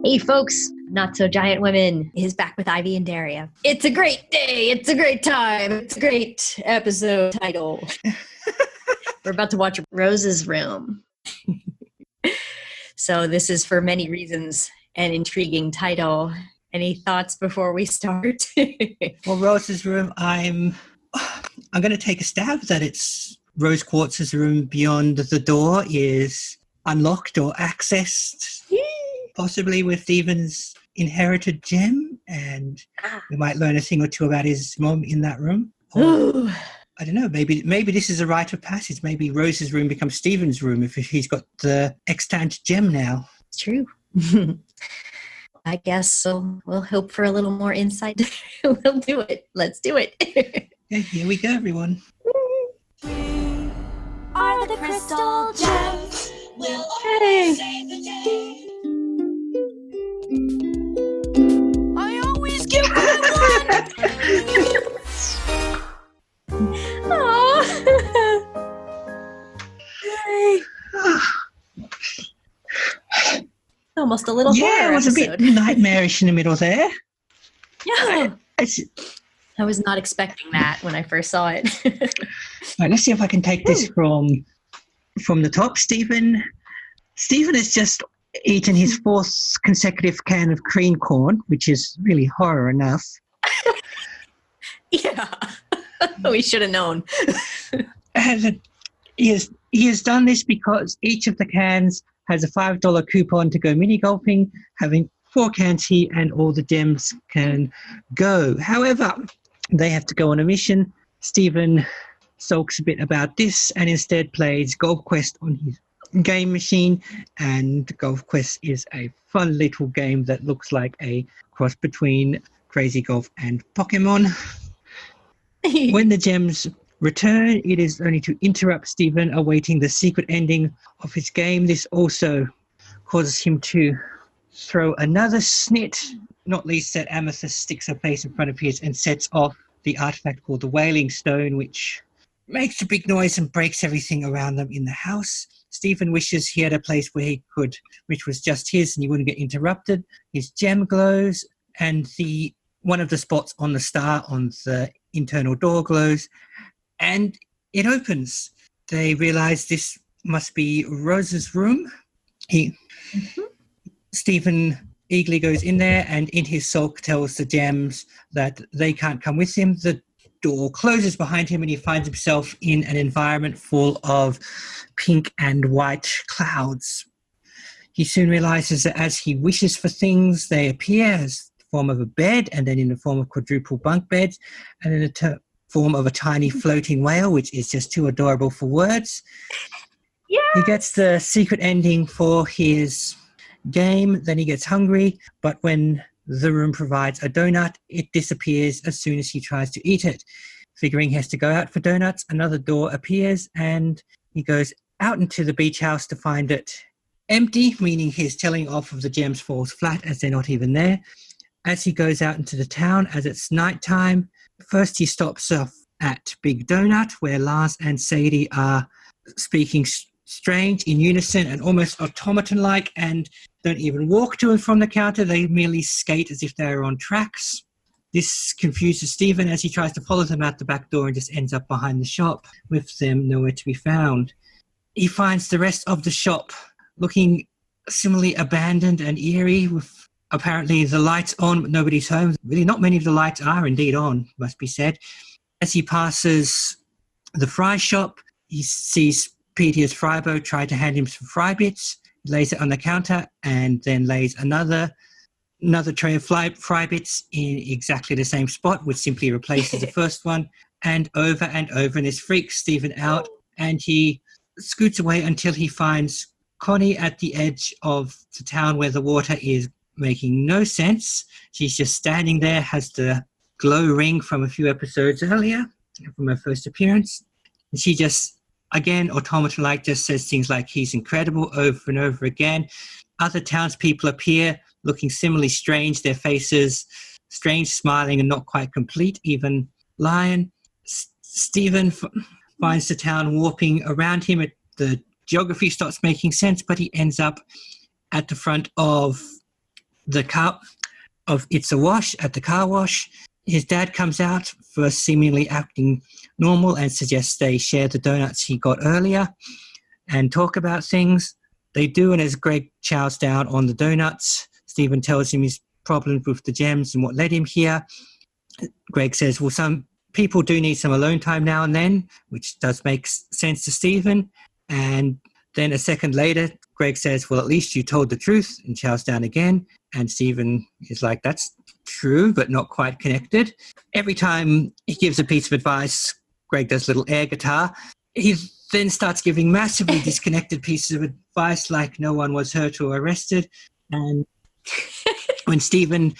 Hey folks, Not So Giant Women is back with Ivy and Daria. It's a great day. It's a great time. It's a great episode title. We're about to watch Rose's Room. So this is for many reasons an intriguing title. Any thoughts before we start? Well, Rose's Room, I'm going to take a stab that it's Rose Quartz's room beyond the door is unlocked or accessed, possibly with Stephen's inherited gem, and we might learn a thing or two about his mom in that room. Or, I don't know, maybe this is a rite of passage. Maybe Rose's room becomes Stephen's room if he's got the extant gem now. It's true. I guess so. We'll hope for a little more insight. We'll do it. Let's do it. Yeah, here we go, everyone. We are the crystal gems. We'll always save the day. I always get what I want. Almost a little horror it was episode. A bit nightmarish in the middle there. Yeah. I was not expecting that when I first saw it. Right, let's see if I can take this from the top. Stephen has just eaten his fourth consecutive can of cream corn, which is really horror enough. Yeah. We should have known. And he has done this because each of the cans has a $5 coupon to go mini golfing. Having 4 cans here and all the gems can go. However, they have to go on a mission. Stephen sulks a bit about this and instead plays Golf Quest on his game machine. And Golf Quest is a fun little game that looks like a cross between Crazy Golf and Pokemon. When the gems return, it is only to interrupt Stephen awaiting the secret ending of his game. This also causes him to throw another snit, not least that Amethyst sticks her face in front of his and sets off the artifact called the Wailing Stone, which makes a big noise and breaks everything around them in the house. Stephen wishes he had a place where he could, which was just his, and he wouldn't get interrupted. His gem glows, and one of the spots on the star on the internal door glows, and it opens. They realize this must be Rose's room. Stephen eagerly goes in there and in his sulk tells the gems that they can't come with him. The door closes behind him and he finds himself in an environment full of pink and white clouds. He soon realizes that as he wishes for things, they appear as the form of a bed, and then in the form of quadruple bunk beds, and in the form of a tiny floating whale, which is just too adorable for words. Yeah. He gets the secret ending for his game, then he gets hungry, but when the room provides a donut, it disappears as soon as he tries to eat it. Figuring he has to go out for donuts, another door appears and he goes out into the beach house to find it empty, meaning his telling off of the gems falls flat as they're not even there. As he goes out into the town, as it's nighttime, first he stops off at Big Donut, where Lars and Sadie are speaking strange in unison and almost automaton-like, and don't even walk to and from the counter. They merely skate as if they're on tracks. This confuses Stephen as he tries to follow them out the back door and just ends up behind the shop with them nowhere to be found. He finds the rest of the shop looking similarly abandoned and eerie, with apparently the lights on but nobody's home. Really not many of the lights are indeed on, must be said. As he passes the fry shop, he sees Peter's Frybo try to hand him some fry bits. He lays it on the counter and then lays another tray of fry bits in exactly the same spot, which simply replaces the first one, and over, and this freaks Stephen out, and he scoots away until he finds Connie at the edge of the town where the water is making no sense. She's just standing there, has the glow ring from a few episodes earlier, from her first appearance. And she just, again, automaton-like, just says things like, he's incredible, over and over again. Other townspeople appear, looking similarly strange, their faces strange, smiling and not quite complete. Even Lion. Stephen finds the town warping around him. The geography starts making sense, but he ends up at the front of the car of It's a Wash at the car wash. His dad comes out, first seemingly acting normal, and suggests they share the donuts he got earlier and talk about things. They do, and as Greg chows down on the donuts, Stephen tells him his problems with the gems and what led him here. Greg says, well, some people do need some alone time now and then, which does make sense to Stephen. And then a second later, Greg says, well, at least you told the truth, and chows down again. And Stephen is like, that's true, but not quite connected. Every time he gives a piece of advice, Greg does a little air guitar. He then starts giving massively disconnected pieces of advice, like no one was hurt or arrested. And when Stephen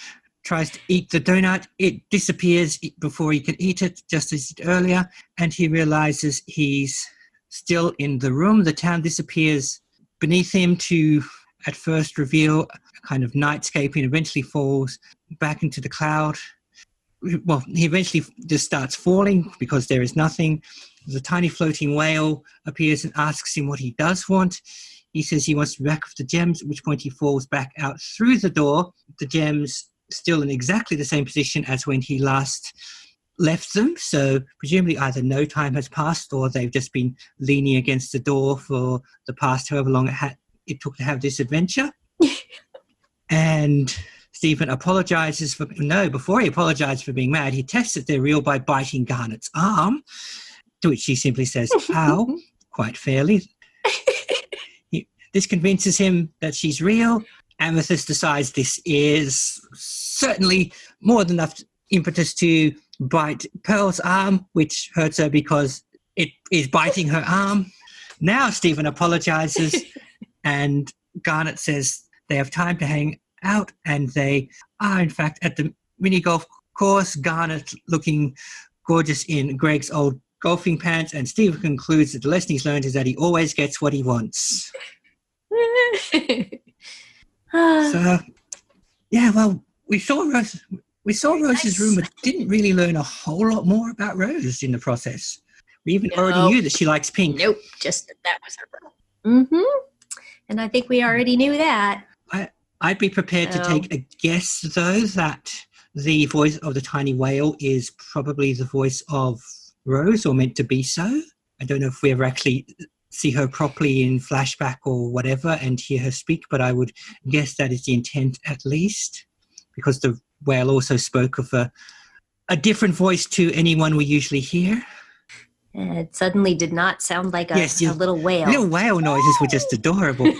tries to eat the donut, it disappears before he can eat it, just as he did earlier. And he realizes he's still in the room. The town disappears beneath him to at first reveal a kind of nightscape, and eventually falls back into the cloud. Well, he eventually just starts falling because there is nothing. The tiny floating whale appears and asks him what he does want. He says he wants to be back with the gems, at which point he falls back out through the door. The gems still in exactly the same position as when he last left them. So presumably either no time has passed or they've just been leaning against the door for the past however long it took to have this adventure. And Stephen apologizes before he apologizes for being mad, he tests that they're real by biting Garnet's arm, to which she simply says, ow, quite fairly. This convinces him that she's real. Amethyst decides this is certainly more than enough impetus to bite Pearl's arm, which hurts her because it is biting her arm. Now Stephen apologizes and Garnet says they have time to hang out, and they are in fact at the mini golf course, Garnet looking gorgeous in Greg's old golfing pants, and Stephen concludes that the lesson he's learned is that he always gets what he wants. So, yeah, well, we saw Rose's room, but didn't really learn a whole lot more about Rose in the process. We even already knew that she likes pink. Nope, just that was her room. Mm-hmm. And I think we already knew that. I'd be prepared to take a guess, though, that the voice of the tiny whale is probably the voice of Rose, or meant to be so. I don't know if we ever actually see her properly in flashback or whatever and hear her speak, but I would guess that is the intent at least, because the whale also spoke of a different voice to anyone we usually hear. It suddenly did not sound like a little whale. Little whale noises were just adorable.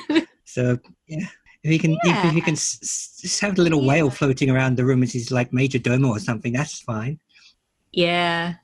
So, yeah. If you can just have a little whale floating around the room as he's like Major Domo or something, that's fine. Yeah.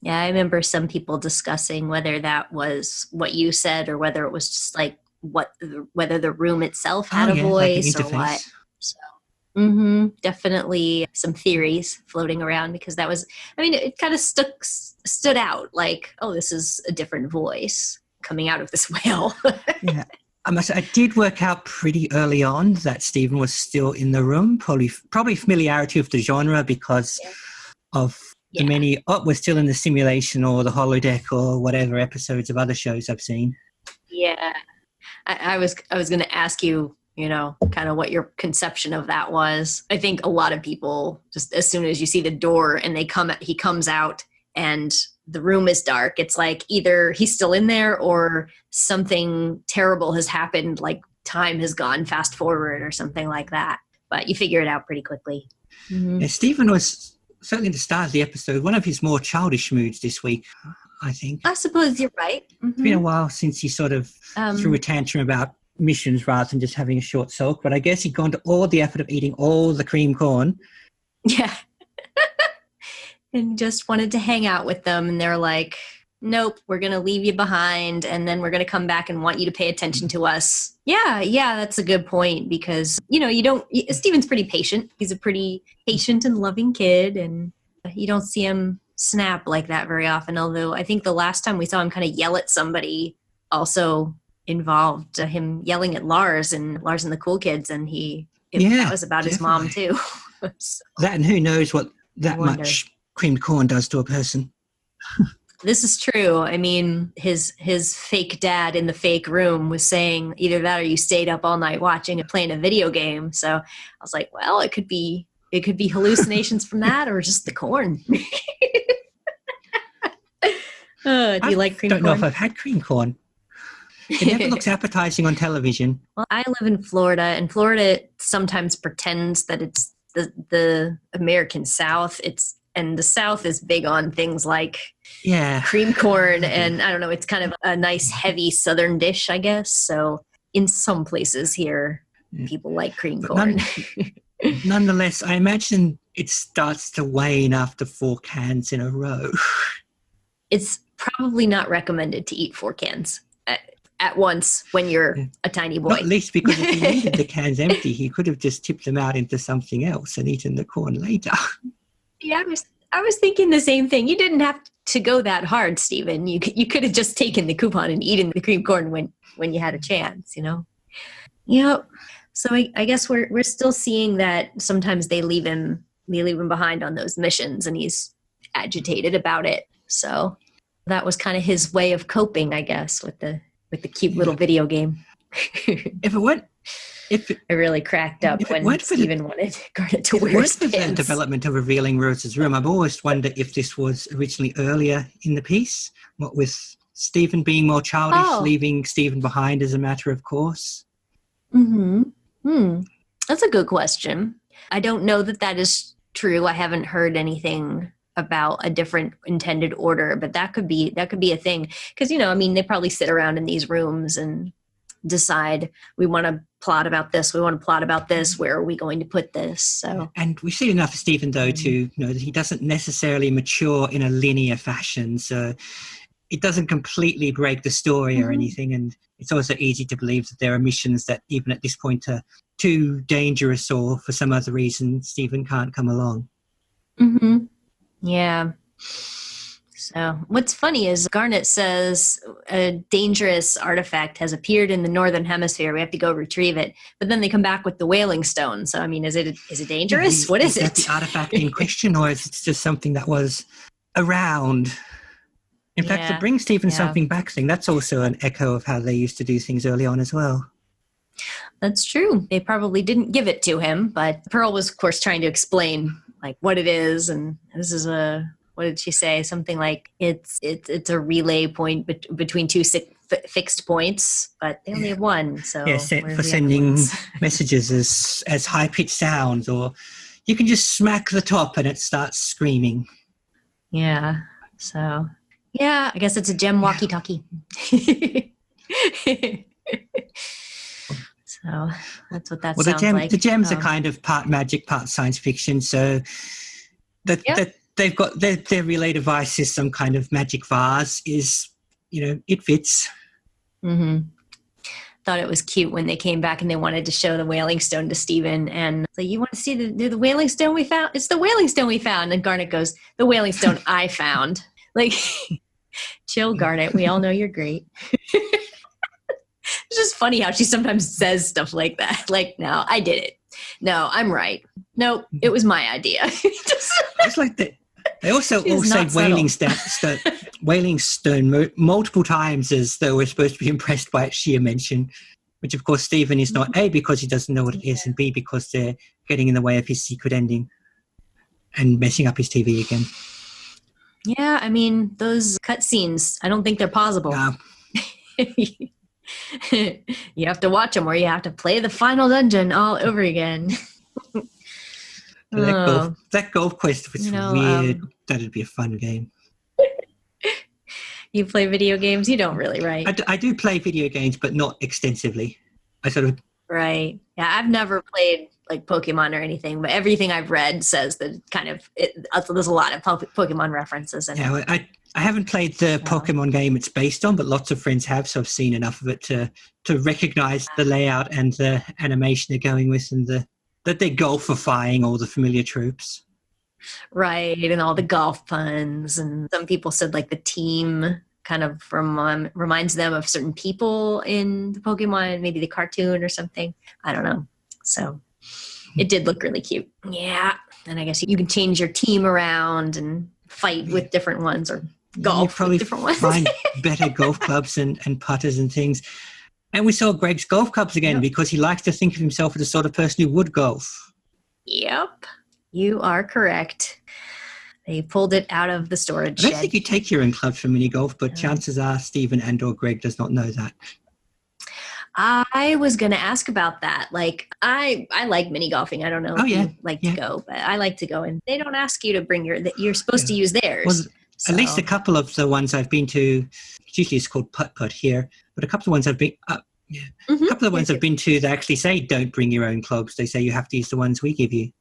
Yeah, I remember some people discussing whether that was what you said or whether it was just like whether the room itself had a voice like or what. So, definitely some theories floating around, because that was, I mean, it kind of stood out like, oh, this is a different voice coming out of this whale. Yeah. I did work out pretty early on that Stephen was still in the room, probably familiarity with the genre because of the many, we're still in the simulation or the holodeck or whatever episodes of other shows I've seen. Yeah. I was going to ask you, kind of what your conception of that was. I think a lot of people, just as soon as you see the door and he comes out and the room is dark, it's like either he's still in there or something terrible has happened, like time has gone fast forward or something like that. But you figure it out pretty quickly. Mm-hmm. Yeah, Stephen was certainly at the start of the episode one of his more childish moods this week, I think. I suppose you're right. Mm-hmm. It's been a while since he sort of threw a tantrum about missions rather than just having a short sulk, but I guess he'd gone to all the effort of eating all the cream corn. Yeah. And just wanted to hang out with them, and they're like, nope, we're going to leave you behind, and then we're going to come back and want you to pay attention to us. Yeah, that's a good point, because, Stephen's pretty patient. He's a pretty patient and loving kid, and you don't see him snap like that very often, although I think the last time we saw him kind of yell at somebody also involved him yelling at Lars and the Cool Kids, and that was about his mom too. So, that, and who knows what that much creamed corn does to a person. This is true. I mean, his fake dad in the fake room was saying either that or you stayed up all night watching and playing a video game. So I was like, well, it could be hallucinations from that or just the corn. Do you like cream corn? I don't know if I've had cream corn. It never looks appetizing on television. Well, I live in Florida, and Florida sometimes pretends that it's the American South. And the South is big on things like cream corn, and I don't know, it's kind of a nice heavy Southern dish, I guess. So in some places here, people like cream corn. Nonetheless, I imagine it starts to wane after 4 cans in a row. It's probably not recommended to eat 4 cans at once when you're a tiny boy. Not least because if he needed the cans empty, he could have just tipped them out into something else and eaten the corn later. Yeah, I was thinking the same thing. You didn't have to go that hard, Stephen. You could have just taken the coupon and eaten the cream corn when you had a chance, you know? Yep. So I guess we're still seeing that sometimes they leave him behind on those missions, and he's agitated about it. So that was kind of his way of coping, I guess, with the cute little video game. I really cracked up when Stephen wanted Garnet to wear his pants. The development of revealing Rose's room, I've always wondered if this was originally earlier in the piece, what with Stephen being more childish, leaving Stephen behind as a matter of course. That's a good question. I don't know that is true. I haven't heard anything about a different intended order, but that could be a thing. Because, they probably sit around in these rooms and decide, we want to plot about this, where are we going to put this? So, and we've seen enough of Stephen, though, to know that he doesn't necessarily mature in a linear fashion, so it doesn't completely break the story or anything. And it's also easy to believe that there are missions that even at this point are too dangerous, or for some other reason Stephen can't come along. Yeah. So what's funny is Garnet says a dangerous artifact has appeared in the northern hemisphere. We have to go retrieve it. But then they come back with the whaling stone. So, is it dangerous? What is it? Is that the artifact in question, or is it just something that was around? In fact, the bring Stephen something back thing, that's also an echo of how they used to do things early on as well. That's true. They probably didn't give it to him, but Pearl was, of course, trying to explain what it is. And this is what did she say? Something like it's a relay point between two fixed points, but they only have one. So set for sending messages as high-pitched sounds, or you can just smack the top and it starts screaming. Yeah. So, I guess it's a gem walkie-talkie. So that's what that sounds like. The gems are kind of part magic, part science fiction. So that they've got their relay device is some kind of magic vase. It fits. Thought it was cute when they came back and they wanted to show the whaling stone to Stephen, and so you want to see the whaling stone we found? It's the whaling stone we found. And Garnet goes, the whaling stone I found. Chill, Garnet. We all know you're great. It's just funny how she sometimes says stuff like that. No, I did it. No, I'm right. No, it was my idea. It's like that. They also all say whaling stone multiple times, as though we're supposed to be impressed by its sheer mention, which of course Stephen is not, A, because he doesn't know what it is, and B, because they're getting in the way of his secret ending and messing up his TV again. Yeah, those cutscenes, I don't think they're possible. No. You have to watch them, or you have to play the final dungeon all over again. That golf quest was weird. That'd be a fun game. You play video games? You don't really, right? I do play video games, but not extensively. Right. Yeah, I've never played Pokemon or anything, but everything I've read says that there's a lot of Pokemon references in it. Well, I haven't played the Pokemon game it's based on, but lots of friends have, so I've seen enough of it to recognize the layout and the animation they're going with, and that they're golfifying all the familiar tropes. Right, and all the golf puns. And some people said the team kind of reminds them of certain people in the Pokemon, maybe the cartoon or something. I don't know. So it did look really cute. Yeah. And I guess you can change your team around and fight with different ones, or golf You with probably different ones. find better golf clubs and putters and things. And we saw Greg's golf clubs again because he likes to think of himself as the sort of person who would golf. Yep, you are correct. They pulled it out of the storage I don't shed. think you take your own clubs for mini golf, but chances are Stephen and or Greg does not know that. I was going to ask about that. Like, I like mini golfing. I don't know if you like to go, but I like to go. And they don't ask you to bring you're supposed to use theirs. Well, at least a couple of the ones I've been to, usually it's called putt-putt here, but a couple of ones I've been, a couple of ones I've been to, they actually say don't bring your own clubs. They say you have to use the ones we give you.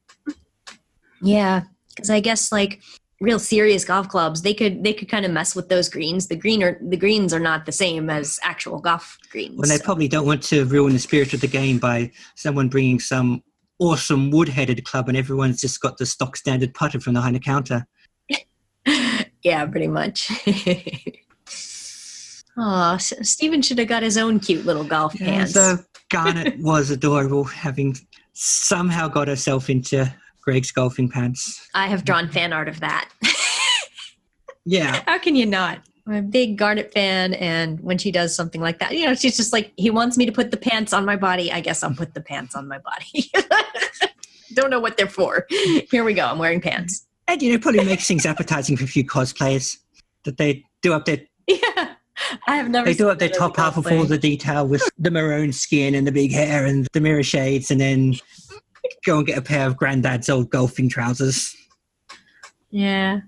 Yeah, because I guess like real serious golf clubs, they could kind of mess with those greens. The greens are not the same as actual golf greens. Well, they probably don't want to ruin the spirit of the game by someone bringing some awesome wood-headed club and everyone's just got the stock standard putter from behind the counter. Yeah, pretty much. Oh, Stephen should have got his own cute little golf pants. So Garnet was adorable, having somehow got herself into Greg's golfing pants. I have drawn fan art of that. Yeah. How can you not? I'm a big Garnet fan, and when she does something like that, she's just like, he wants me to put the pants on my body. I guess I'll put the pants on my body. Don't know what they're for. Here we go. I'm wearing pants. And, it probably makes things appetizing for a few cosplayers that they do up their... Yeah. I have never. They do up their top half of all the detail with the maroon skin and the big hair and the mirror shades, and then go and get a pair of Granddad's old golfing trousers. Yeah.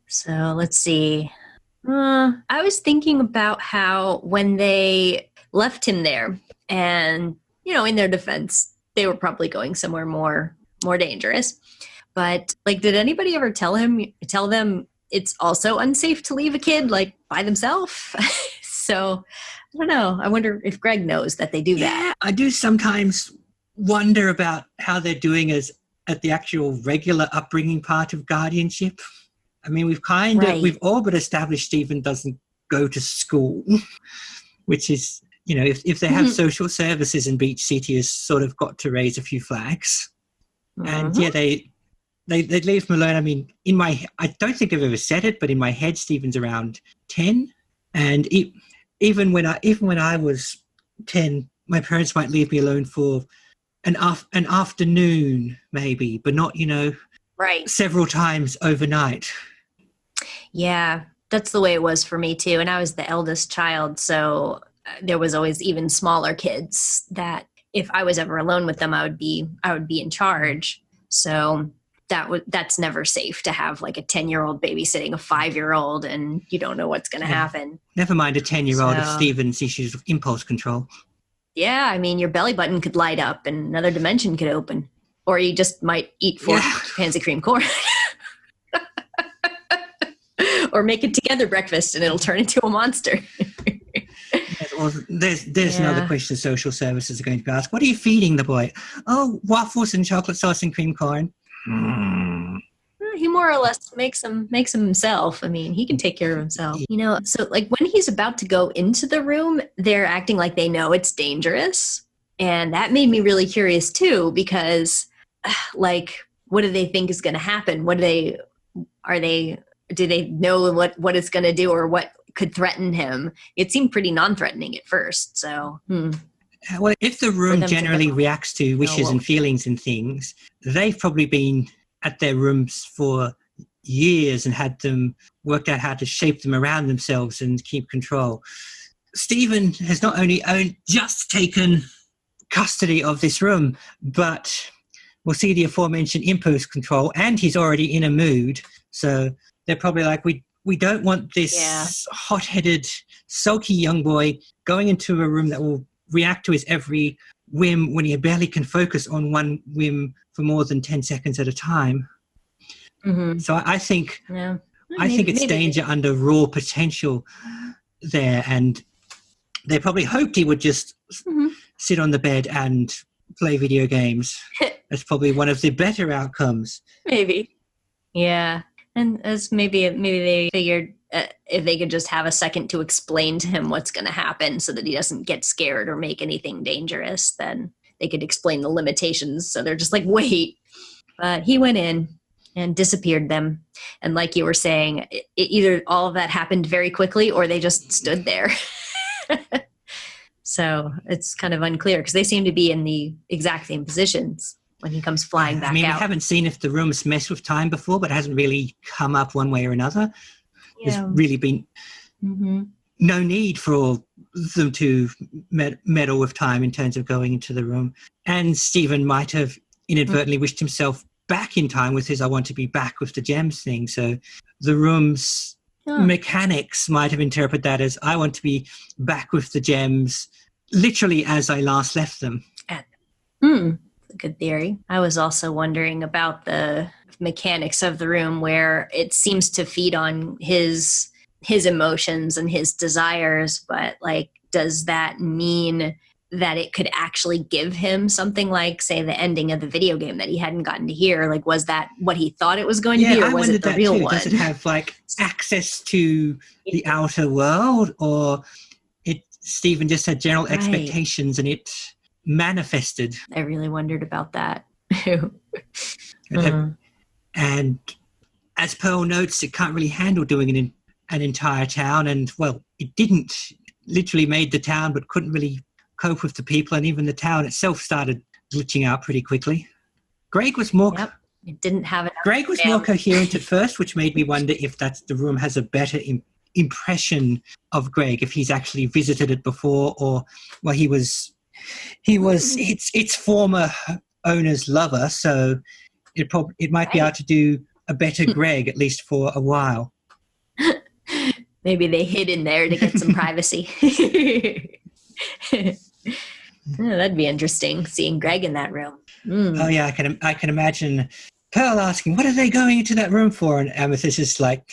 So let's see. I was thinking about how when they left him there, and in their defense, they were probably going somewhere more dangerous. But did anybody ever tell them it's also unsafe to leave a kid by themselves? So I don't know. I wonder if Greg knows that they do that. I do sometimes wonder about how they're doing at the actual regular upbringing part of guardianship. I mean, we've all but established Stephen doesn't go to school, which is, if they have social services in Beach City, has sort of got to raise a few flags. And they leave him alone. I mean, I don't think I've ever said it, but in my head, Stephen's around 10. And even when I was 10, my parents might leave me alone for an afternoon, maybe, but not, several times overnight. Yeah, that's the way it was for me too. And I was the eldest child, so there was always even smaller kids that if I was ever alone with them, I would be in charge. So that's never safe to have a 10-year-old babysitting a 5-year-old, and you don't know what's going to happen. Never mind a 10-year-old if Stephen's issues with impulse control. Yeah, I mean, your belly button could light up and another dimension could open. Or you just might eat 4 pans of cream corn. Or make it together breakfast and it'll turn into a monster. Well, there's another question social services are going to be asked. What are you feeding the boy? Oh, waffles and chocolate sauce and cream corn. He more or less makes them himself. I mean, he can take care of himself. So when he's about to go into the room, they're acting like they know it's dangerous. And that made me really curious too, because what do they think is going to happen? Do they know what it's going to do or what could threaten him? It seemed pretty non-threatening at first. So, Well, if the room generally reacts to wishes and feelings and things, they've probably been at their rooms for years and had them worked out how to shape them around themselves and keep control. Stephen has not only just taken custody of this room, but we'll see the aforementioned impulse control, and he's already in a mood. So they're probably like, we don't want this hot-headed, sulky young boy going into a room that will react to his every whim when he barely can focus on one whim for more than 10 seconds at a time. Mm-hmm. So I think it's danger under raw potential there, and they probably hoped he would just sit on the bed and play video games. That's probably one of the better outcomes. Maybe. Yeah. And as maybe they figured if they could just have a second to explain to him what's going to happen so that he doesn't get scared or make anything dangerous, then they could explain the limitations. So they're just like, wait. But he went in and disappeared them. And like you were saying, either all of that happened very quickly or they just stood there. So it's kind of unclear because they seem to be in the exact same positions when he comes flying back out. We haven't seen if the room's messed with time before, but it hasn't really come up one way or another. There's really been no need for them to meddle with time in terms of going into the room. And Stephen might have inadvertently wished himself back in time with his "I want to be back with the gems" thing. So the room's mechanics might have interpreted that as "I want to be back with the gems literally as I last left them." Good theory. I was also wondering about the mechanics of the room where it seems to feed on his emotions and his desires, but like, does that mean that it could actually give him something like, say, the ending of the video game that he hadn't gotten to hear? Like, was that what he thought it was going to be, or was it the real one? Does it have like access to the outer world, or Stephen just had general expectations and it manifested? I really wondered about that. And as Pearl notes, it can't really handle doing an entire town, and well, it didn't. Literally made the town but couldn't really cope with the people, and even the town itself started glitching out pretty quickly. Greg was more it didn't have Greg was more coherent at first, which made me wonder if the room has a better impression of Greg, if he's actually visited it before, or well, he was its former owner's lover, so it might be able to do a better Greg, at least for a while. Maybe they hid in there to get some privacy. That'd be interesting, seeing Greg in that room. Oh yeah, I can imagine Pearl asking, "What are they going into that room for?" And Amethyst is like,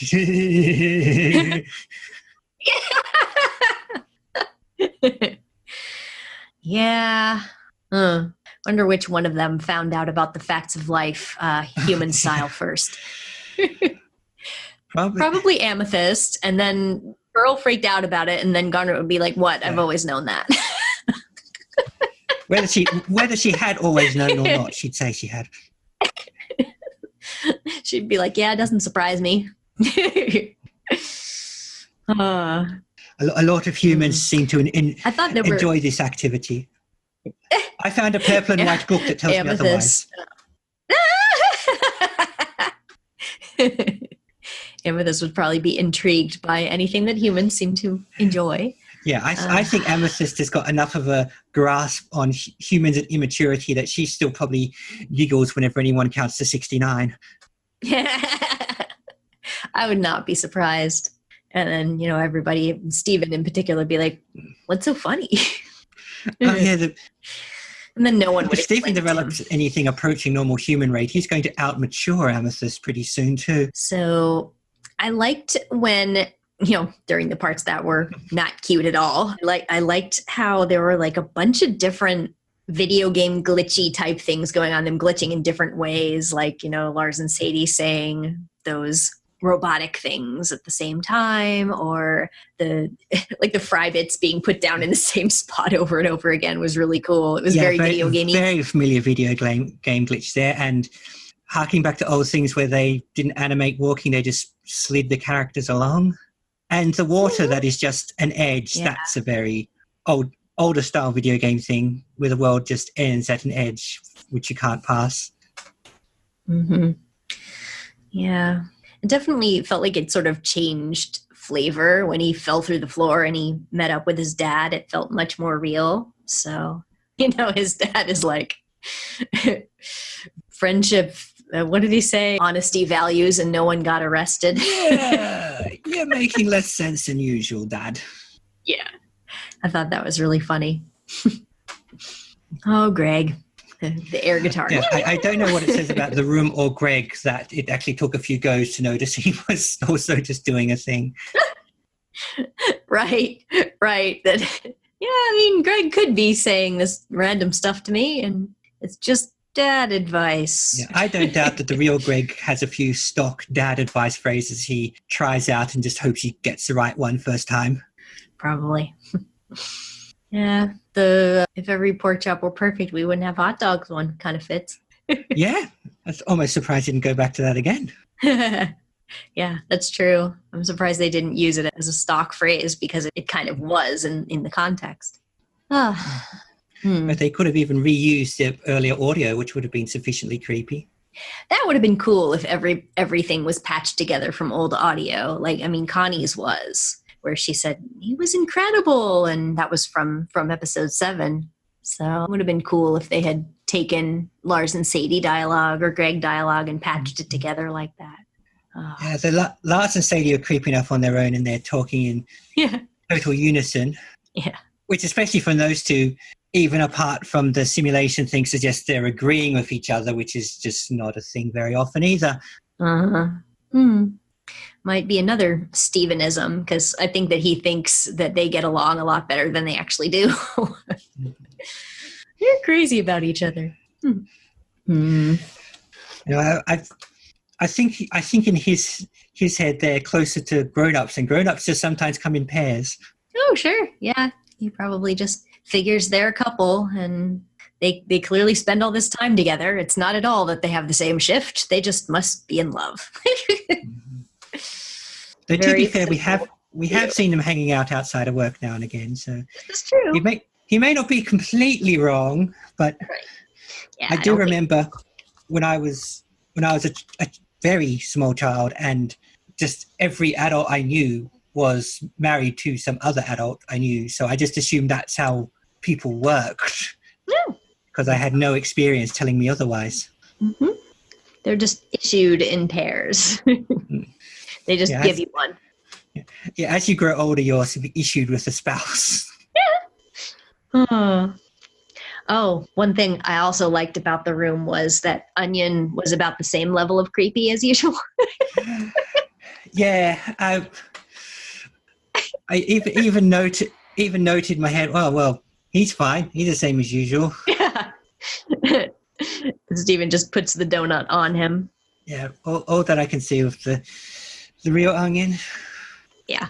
yeah. Wonder which one of them found out about the facts of life, human style first. Probably Amethyst, and then Pearl freaked out about it, and then Garnet would be like, "What? I've always known that." Whether she had always known or not, she'd say she had. She'd be like, "Yeah, it doesn't surprise me." A lot of humans seem to enjoy this activity. I found a purple and white book that tells me otherwise. Amethyst would probably be intrigued by anything that humans seem to enjoy. Yeah, I think Amethyst has got enough of a grasp on humans and immaturity that she still probably giggles whenever anyone counts to 69. I would not be surprised. And then, everybody, Stephen in particular, would be like, "What's so funny?" And then no one would. If Stephen develops anything approaching normal human rate, he's going to out-mature Amethyst pretty soon too. So I liked when, during the parts that were not cute at all, I liked how there were like a bunch of different video game glitchy type things going on, them glitching in different ways, like, Lars and Sadie saying those robotic things at the same time, or the fry bits being put down in the same spot over and over again was really cool. It was very video gamey. Very familiar video game glitch there, and harking back to old things where they didn't animate walking, they just slid the characters along. And the water that is just an edge, that's a very older style video game thing where the world just ends at an edge which you can't pass. Yeah. It definitely felt like it sort of changed flavor when he fell through the floor and he met up with his dad. It felt much more real. So, his dad is like friendship. What did he say? Honesty, values, and no one got arrested. Yeah, you're making less sense than usual, Dad. Yeah. I thought that was really funny. Oh, Greg. The air guitar. Yeah, I don't know what it says about the room or Greg that it actually took a few goes to notice he was also just doing a thing. Right. That, Greg could be saying this random stuff to me, and it's just dad advice. Yeah, I don't doubt that the real Greg has a few stock dad advice phrases he tries out and just hopes he gets the right one first time. Probably. Yeah, if every pork chop were perfect, we wouldn't have hot dogs one kind of fits. Yeah, I was almost surprised he didn't go back to that again. Yeah, that's true. I'm surprised they didn't use it as a stock phrase because it kind of was in the context. Ah. But they could have even reused the earlier audio, which would have been sufficiently creepy. That would have been cool if everything was patched together from old audio. Like, I mean, Connie's was, where she said, he was incredible. And that was from episode 7. So it would have been cool if they had taken Lars and Sadie dialogue or Greg dialogue and patched it together like that. Oh. Yeah, so Lars and Sadie are creepy enough on their own, and they're talking in total unison. Yeah. Which, especially from those two, even apart from the simulation thing, suggests they're agreeing with each other, which is just not a thing very often either. Might be another Stevenism, because I think that he thinks that they get along a lot better than they actually do. They're crazy about each other. You know, I think in his head they're closer to grown-ups, and grown-ups just sometimes come in pairs. Oh, sure. Yeah. He probably just figures they're a couple, and they clearly spend all this time together. It's not at all that they have the same shift. They just must be in love. Though, to be fair, we have seen them hanging out outside of work now and again. So that's true. He may not be completely wrong, but yeah, I do remember when I was a very small child, and just every adult I knew was married to some other adult I knew. So I just assumed that's how people worked, because I had no experience telling me otherwise. Mm-hmm. They're just issued in pairs. They just give you one. Yeah, as you grow older, you're also issued with a spouse. Yeah. Oh, one thing I also liked about the room was that Onion was about the same level of creepy as usual. Yeah, I even noted in my head, oh, well, he's fine. He's the same as usual. Yeah. Steven just puts the donut on him. Yeah, all that I can see of the real Onion. Yeah.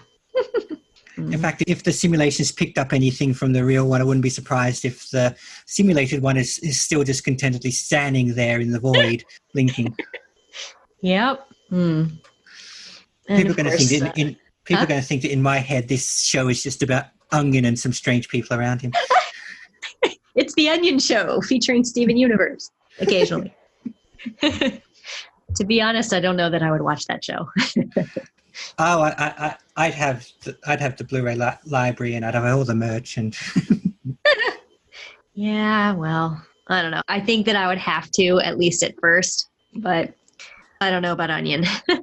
In fact, if the simulations picked up anything from the real one, I wouldn't be surprised if the simulated one is still just contentedly standing there in the void, blinking. Yep. People are going to think people are going to think that in my head this show is just about Onion and some strange people around him. It's the Onion Show featuring Steven Universe occasionally. To be honest, I don't know that I would watch that show. Oh, I'd have the Blu-ray library, and I'd have all the merch and. Yeah, well, I don't know. I think that I would have to, at least at first, but I don't know about Onion. I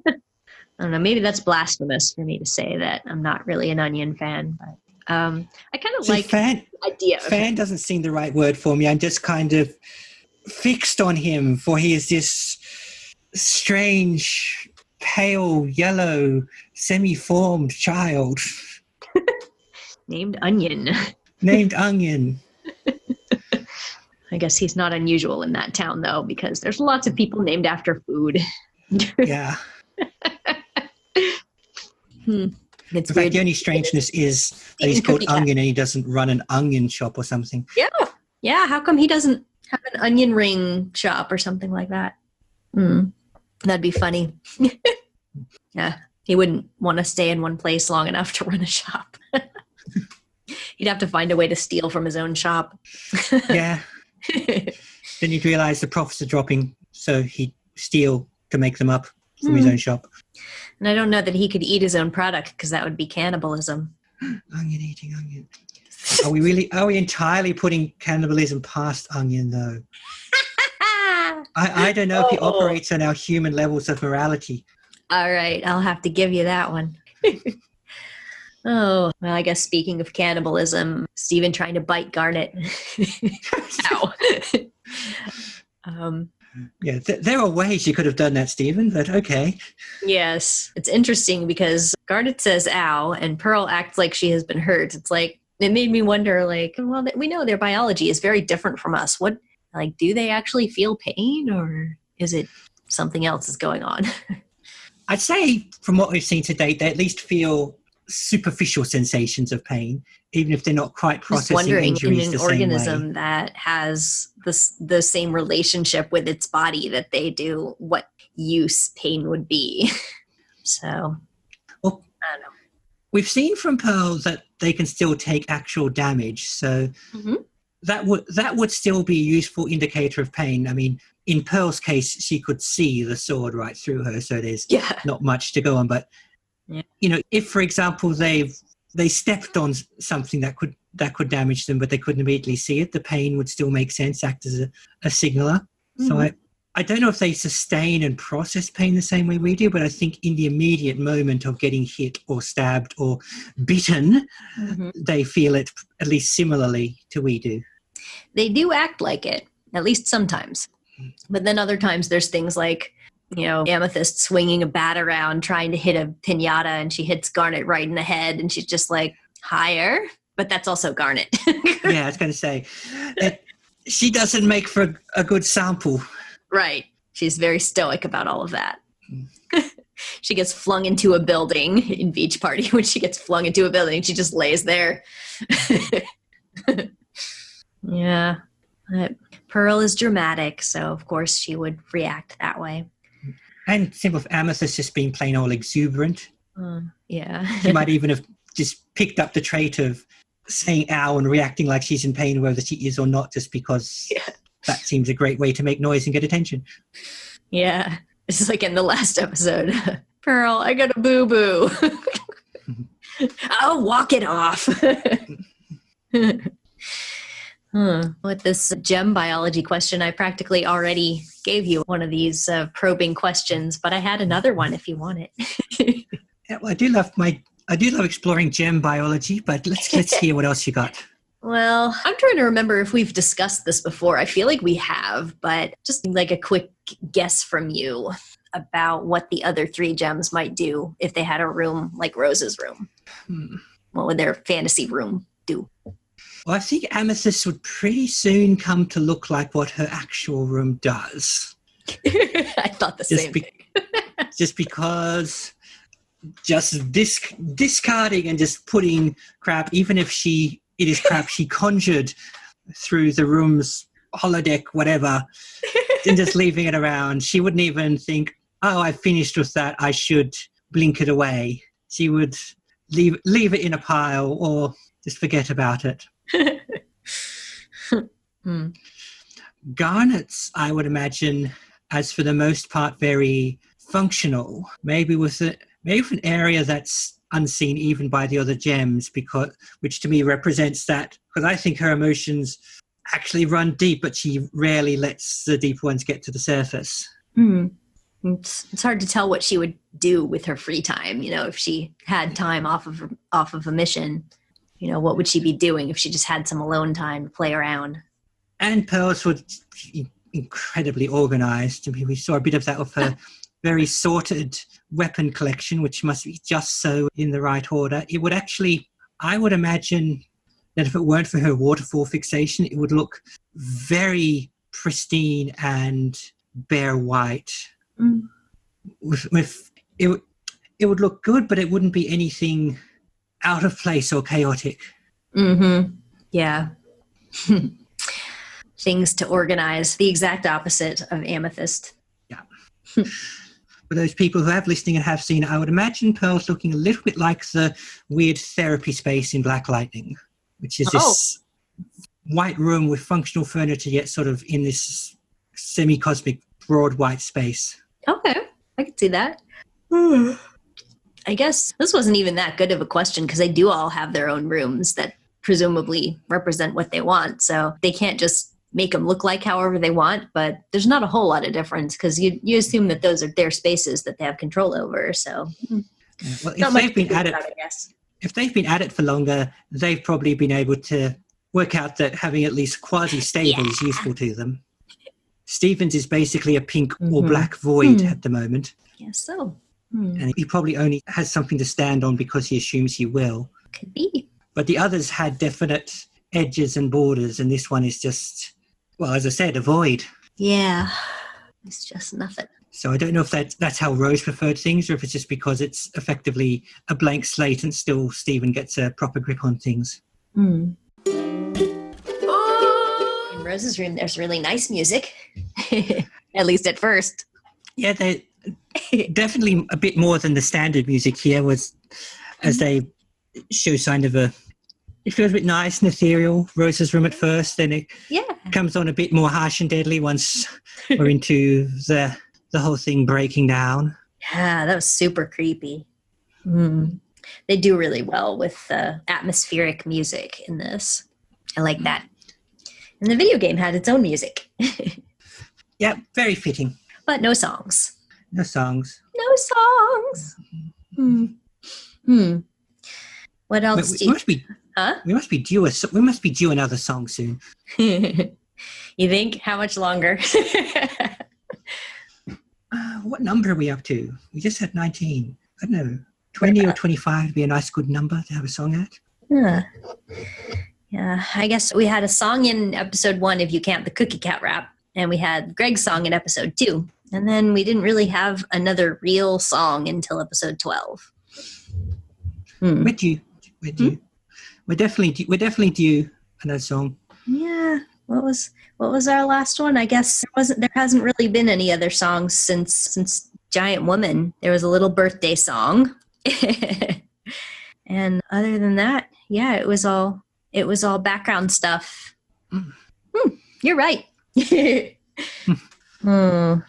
don't know. Maybe that's blasphemous for me to say that I'm not really an Onion fan, but I kind of like the idea. Fan doesn't seem the right word for me. I'm just kind of fixed on him, for he is this strange, pale, yellow, semi-formed child. Named Onion. Named Onion. I guess he's not unusual in that town, though, because there's lots of people named after food. Yeah. It's in fact, the only strangeness is that he's called Onion and he doesn't run an onion shop or something. Yeah. Yeah, how come he doesn't have an onion ring shop or something like that? That'd be funny. Yeah, he wouldn't want to stay in one place long enough to run a shop. He'd have to find a way to steal from his own shop. Yeah. Then you'd realize the profits are dropping, so he'd steal to make them up from his own shop. And I don't know that he could eat his own product, because that would be cannibalism. Onion eating onion. Are we entirely putting cannibalism past Onion, though? I don't know if he operates on our human levels of morality. All right, I'll have to give you that one. Oh, well, I guess speaking of cannibalism, Steven trying to bite Garnet. Ow. Yeah, there are ways you could have done that, Steven, but okay. Yes, it's interesting because Garnet says ow, and Pearl acts like she has been hurt. It's like, it made me wonder, like, well, we know their biology is very different from us. What, like, do they actually feel pain, or is it something else is going on? I'd say from what we've seen to date, they at least feel superficial sensations of pain, even if they're not quite Just processing wondering, in injuries an the same way. organism that has the same relationship with its body that they do, what use pain would be. So, Well, I don't know. we've seen from Pearl that they can still take actual damage, so that would still be a useful indicator of pain. I mean, in Pearl's case, she could see the sword right through her, so there's not much to go on. But you know, if, for example, they stepped on something that could damage them, but they couldn't immediately see it, the pain would still make sense, act as a signaler. So I don't know if they sustain and process pain the same way we do, but I think in the immediate moment of getting hit or stabbed or bitten, they feel it at least similarly to we do. They do act like it, at least sometimes. But then other times there's things like, you know, Amethyst swinging a bat around trying to hit a piñata, and she hits Garnet right in the head, and she's just like, higher. But that's also Garnet. Yeah, I was going to say, she doesn't make for a good sample. Right. She's very stoic about all of that. She gets flung into a building in Beach Party. When she gets flung into a building, she just lays there. Yeah. Pearl is dramatic, so of course she would react that way. And simple Amethyst just being plain old exuberant. Yeah. She might even have just picked up the trait of saying ow and reacting like she's in pain, whether she is or not, just because that seems a great way to make noise and get attention. Yeah. This is like in the last episode. Pearl, I got a boo-boo. I'll walk it off. With this gem biology question, I practically already gave you one of these probing questions, but I had another one if you want it. Yeah, well, I do love exploring gem biology, but let's hear what else you got. Well, I'm trying to remember if we've discussed this before. I feel like we have, but just like a quick guess from you about what the other 3 gems might do if they had a room like Rose's room. What would their fantasy room do? Well, I think Amethyst would pretty soon come to look like what her actual room does. I thought the same thing. Just because discarding and just putting crap, even if it is crap she conjured through the room's holodeck, whatever, and just leaving it around. She wouldn't even think, oh, I finished with that, I should blink it away. She would leave it in a pile or just forget about it. Garnet's, I would imagine, as for the most part, very functional. Maybe with an area that's unseen even by the other gems, which to me represents that. Because I think her emotions actually run deep, but she rarely lets the deep ones get to the surface. It's hard to tell what she would do with her free time. You know, if she had time off of a mission. You know, what would she be doing if she just had some alone time to play around? And Pearl's would be incredibly organized. I mean, we saw a bit of that with her very sorted weapon collection, which must be just so in the right order. It would actually, I would imagine that if it weren't for her waterfall fixation, it would look very pristine and bare white. It would look good, but it wouldn't be anything out of place or chaotic. Yeah. Things to organize. The exact opposite of Amethyst. Yeah. For those people who have listening and have seen, I would imagine Pearl's looking a little bit like the weird therapy space in Black Lightning, which is this white room with functional furniture, yet sort of in this semi-cosmic broad white space. Okay, I can see that. I guess this wasn't even that good of a question because they do all have their own rooms that presumably represent what they want. So they can't just make them look like however they want, but there's not a whole lot of difference because you assume that those are their spaces that they have control over. So well, if they've been at it for longer, they've probably been able to work out that having at least quasi-stable is useful to them. Stevens is basically a pink or black void at the moment. Yes, so. And he probably only has something to stand on because he assumes he will. Could be. But the others had definite edges and borders, and this one is just, well, as I said, a void. Yeah, it's just nothing. So I don't know if that's how Rose preferred things, or if it's just because it's effectively a blank slate and still Stephen gets a proper grip on things. In Rose's room, there's really nice music, at least at first. Yeah, they definitely a bit more than the standard music here was, as they show sign of it feels a bit nice and ethereal. Rose's room at first, then it comes on a bit more harsh and deadly once we're into the whole thing breaking down. Yeah, that was super creepy. They do really well with the atmospheric music in this. I like that. And the video game had its own music. Yeah, very fitting. But no songs. No songs. No songs. What else do you... We must be due another song soon. You think? How much longer? What number are we up to? We just had 19. I don't know. 20 or 25 would be a nice good number to have a song at. Yeah, I guess we had a song in episode 1, if you count the Cookie Cat rap, and we had Greg's song in episode 2. And then we didn't really have another real song until episode 12. We're due. We're definitely due another song. Yeah. What was our last one? I guess there hasn't really been any other songs since Giant Woman. There was a little birthday song. And other than that, yeah, it was all background stuff. You're right. Well,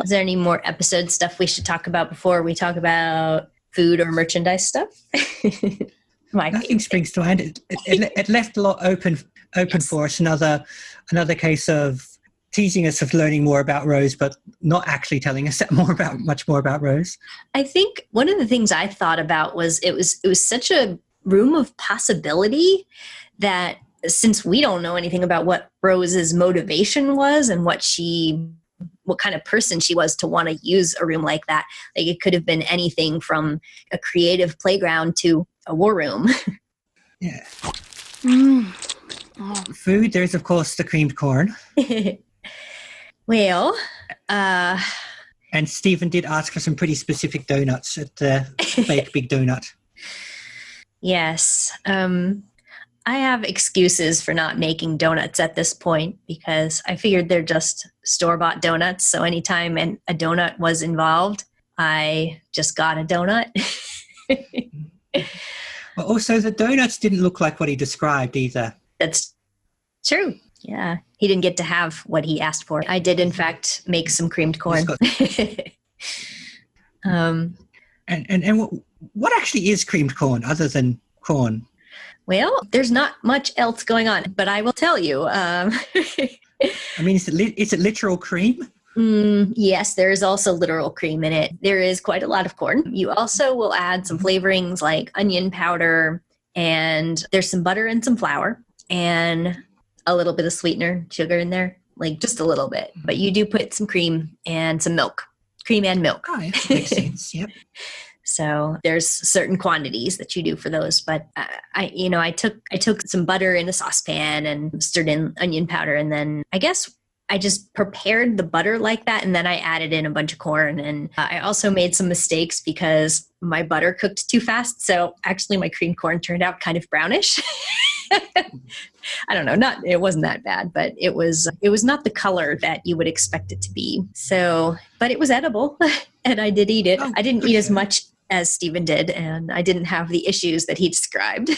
is there any more episode stuff we should talk about before we talk about food or merchandise stuff? Nothing springs to mind. It left a lot open for us. Another case of teasing us of learning more about Rose, but not actually telling us much more about Rose. I think one of the things I thought about was it was such a room of possibility that since we don't know anything about what Rose's motivation was and what kind of person she was to want to use a room like that, like it could have been anything from a creative playground to a war room. Yeah. Food, there's of course the creamed corn. Well, and Stephen did ask for some pretty specific donuts at the Bake Big Donut. Yes. I have excuses for not making donuts at this point because I figured they're just store-bought donuts. So anytime a donut was involved, I just got a donut. Well, also the donuts didn't look like what he described either. That's true. Yeah. He didn't get to have what he asked for. I did, in fact, make some creamed corn. And what actually is creamed corn other than corn? Well, there's not much else going on, but I will tell you. I mean, is it literal cream? Yes, there is also literal cream in it. There is quite a lot of corn. You also will add some flavorings like onion powder, and there's some butter and some flour, and a little bit of sweetener, sugar in there, like just a little bit. But you do put some cream and some milk. Cream and milk. Oh, yeah, makes sense. Yep. So there's certain quantities that you do for those, but I took some butter in a saucepan and stirred in onion powder, and then I guess I just prepared the butter like that, and then I added in a bunch of corn. And I also made some mistakes because my butter cooked too fast, so actually my creamed corn turned out kind of brownish. I don't know, it wasn't that bad, but it was not the color that you would expect it to be. So, but it was edible, and I did eat it. I didn't eat as much as Stephen did, and I didn't have the issues that he described.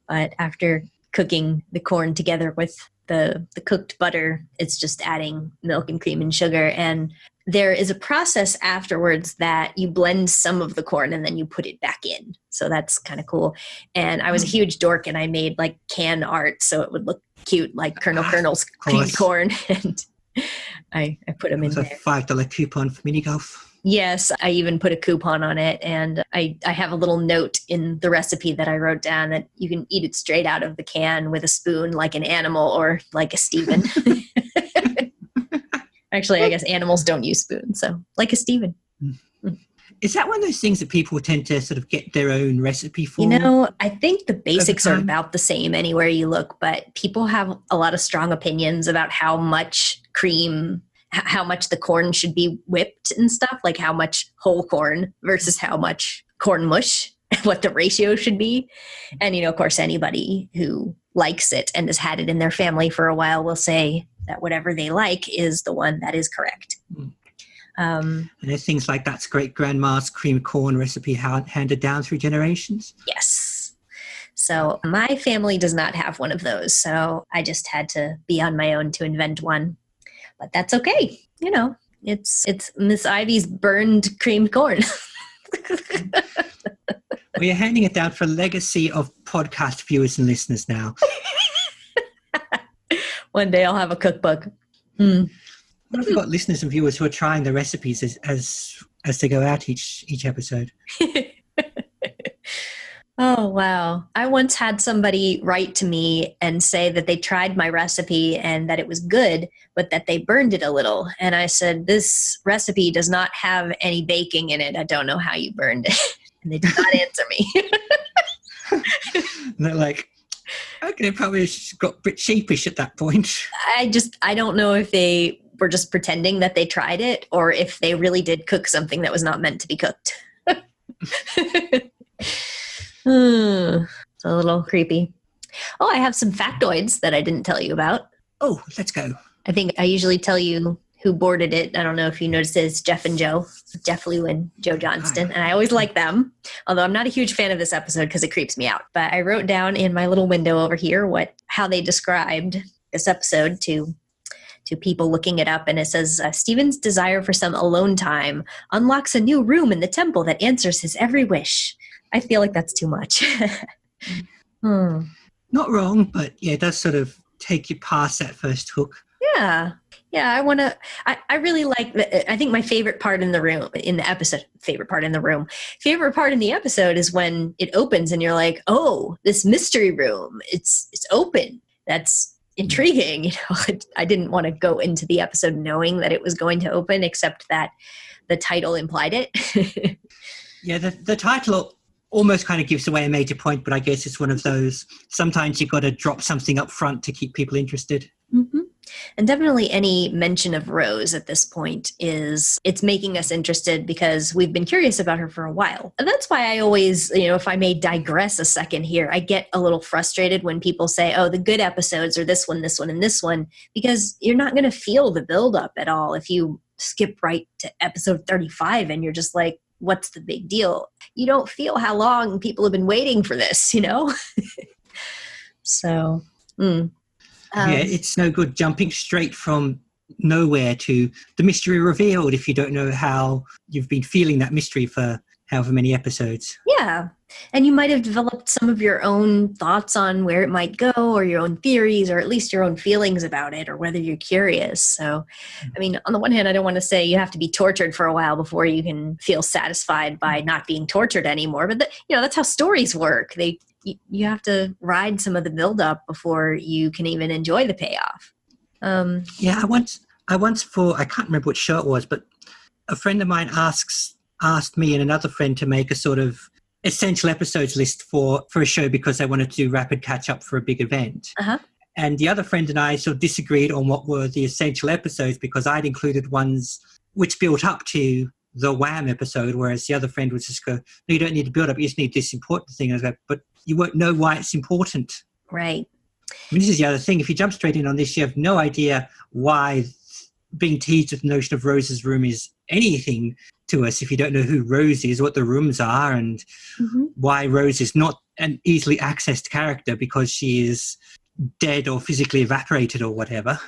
But after cooking the corn together with the cooked butter, it's just adding milk and cream and sugar. And there is a process afterwards that you blend some of the corn and then you put it back in. So that's kind of cool. And I was a huge dork and I made like can art so it would look cute, like Colonel's creamed corn. And I put them in there. It's a $5 coupon for mini golf. Yes, I even put a coupon on it, and I have a little note in the recipe that I wrote down that you can eat it straight out of the can with a spoon like an animal or like a Stephen. Actually, I guess animals don't use spoons, so like a Stephen. Is that one of those things that people tend to sort of get their own recipe for? You know, I think the basics are about the same anywhere you look, but people have a lot of strong opinions about how much cream how much the corn should be whipped and stuff, like how much whole corn versus how much corn mush, what the ratio should be. And, of course, anybody who likes it and has had it in their family for a while will say that whatever they like is the one that is correct. And there's things like that's great grandma's cream corn recipe handed down through generations. Yes. So my family does not have one of those. So I just had to be on my own to invent one. But that's okay. It's Miss Ivy's burned creamed corn. Well, you're handing it down for a legacy of podcast viewers and listeners now. One day I'll have a cookbook. What have we got listeners and viewers who are trying the recipes as they go out each episode? Oh, wow. I once had somebody write to me and say that they tried my recipe and that it was good, but that they burned it a little. And I said, this recipe does not have any baking in it. I don't know how you burned it. And they did not answer me. And they're like, okay, probably got a bit sheepish at that point. I don't know if they were just pretending that they tried it or if they really did cook something that was not meant to be cooked. It's a little creepy. Oh, I have some factoids that I didn't tell you about. Oh, let's go. I think I usually tell you who boarded it. I don't know if you noticed it. It's Jeff and Joe. Jeff Liu and Joe Johnston. And I always like them. Although I'm not a huge fan of this episode because it creeps me out. But I wrote down in my little window over here how they described this episode to people looking it up. And it says, Stephen's desire for some alone time unlocks a new room in the temple that answers his every wish. I feel like that's too much. Not wrong, but yeah, it does sort of take you past that first hook. Yeah. I really like, I think my favorite part in the episode is when it opens and you're like, oh, this mystery room, it's open. That's intriguing. I didn't want to go into the episode knowing that it was going to open, except that the title implied it. Yeah, the title almost kind of gives away a major point, but I guess it's one of those, sometimes you've got to drop something up front to keep people interested. Mm-hmm. And definitely any mention of Rose at this point it's making us interested because we've been curious about her for a while. And that's why I always, if I may digress a second here, I get a little frustrated when people say, oh, the good episodes are this one, and this one, because you're not going to feel the buildup at all if you skip right to episode 35 and you're just like, what's the big deal? You don't feel how long people have been waiting for this, So, yeah, it's no good jumping straight from nowhere to the mystery revealed if you don't know how you've been feeling that mystery for however many episodes. Yeah. And you might have developed some of your own thoughts on where it might go or your own theories or at least your own feelings about it or whether you're curious. So, I mean, on the one hand, I don't want to say you have to be tortured for a while before you can feel satisfied by not being tortured anymore. But, that's how stories work. You have to ride some of the buildup before you can even enjoy the payoff. Yeah, I once I can't remember which show it was, but a friend of mine asked me and another friend to make a sort of essential episodes list for a show because they wanted to do rapid catch up for a big event. Uh-huh. And the other friend and I sort of disagreed on what were the essential episodes because I'd included ones which built up to the Wham episode, whereas the other friend would just go, no, you don't need to build up, you just need this important thing. I was like, but you won't know why it's important. Right. I mean, this is the other thing. If you jump straight in on this, you have no idea why being teased with the notion of Rose's room is anything to us if you don't know who Rose is, what the rooms are, and why Rose is not an easily accessed character because she is dead or physically evaporated or whatever.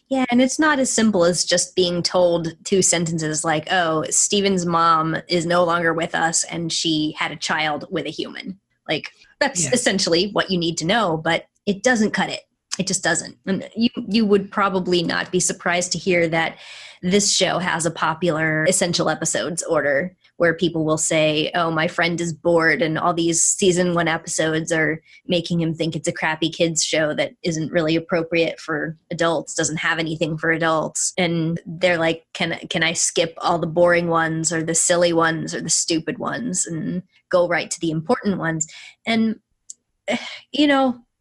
Yeah, and it's not as simple as just being told two sentences like, oh, Stephen's mom is no longer with us and she had a child with a human. Like, that's essentially what you need to know, but it doesn't cut it. It just doesn't. And you would probably not be surprised to hear that this show has a popular essential episodes order where people will say, oh, my friend is bored and all these season 1 episodes are making him think it's a crappy kids show that isn't really appropriate for adults, doesn't have anything for adults. And they're like, can I skip all the boring ones or the silly ones or the stupid ones and go right to the important ones? And,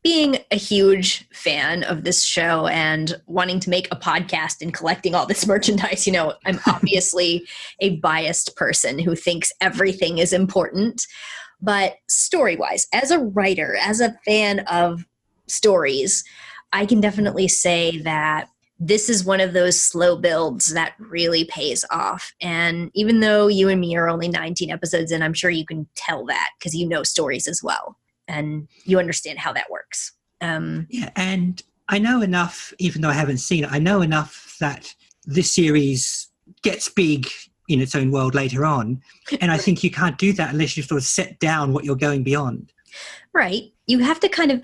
being a huge fan of this show and wanting to make a podcast and collecting all this merchandise, I'm obviously a biased person who thinks everything is important. But story-wise, as a writer, as a fan of stories, I can definitely say that this is one of those slow builds that really pays off. And even though you and me are only 19 episodes in, I'm sure you can tell that because you know stories as well. And you understand how that works. Yeah, and I know enough, even though I haven't seen it, I know enough that this series gets big in its own world later on. And I think you can't do that unless you sort of set down what you're going beyond. Right. You have to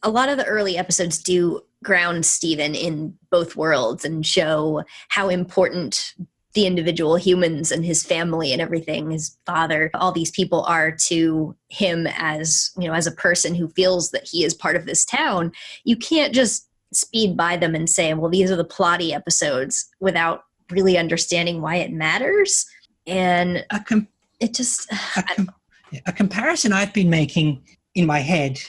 a lot of the early episodes do ground Stephen in both worlds and show how important the individual humans and his family and everything, his father, all these people are to him as, as a person who feels that he is part of this town. You can't just speed by them and say, well, these are the plotty episodes without really understanding why it matters. And a comparison I've been making in my head,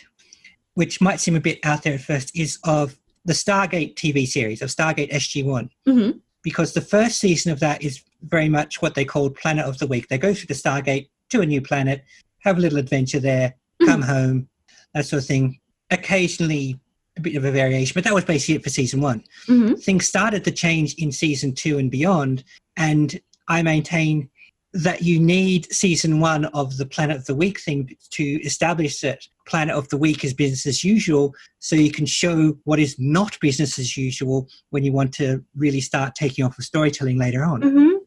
which might seem a bit out there at first, is of the Stargate TV series, of Stargate SG-1. Mm-hmm. Because the first season of that is very much what they called Planet of the Week. They go through the Stargate to a new planet, have a little adventure there, come home, that sort of thing. Occasionally a bit of a variation, but that was basically it for season 1. Mm-hmm. Things started to change in season 2 and beyond, and I maintain that you need season 1 of the Planet of the Week thing to establish that Planet of the Week is business as usual, so you can show what is not business as usual when you want to really start taking off with storytelling later on. Mm-hmm.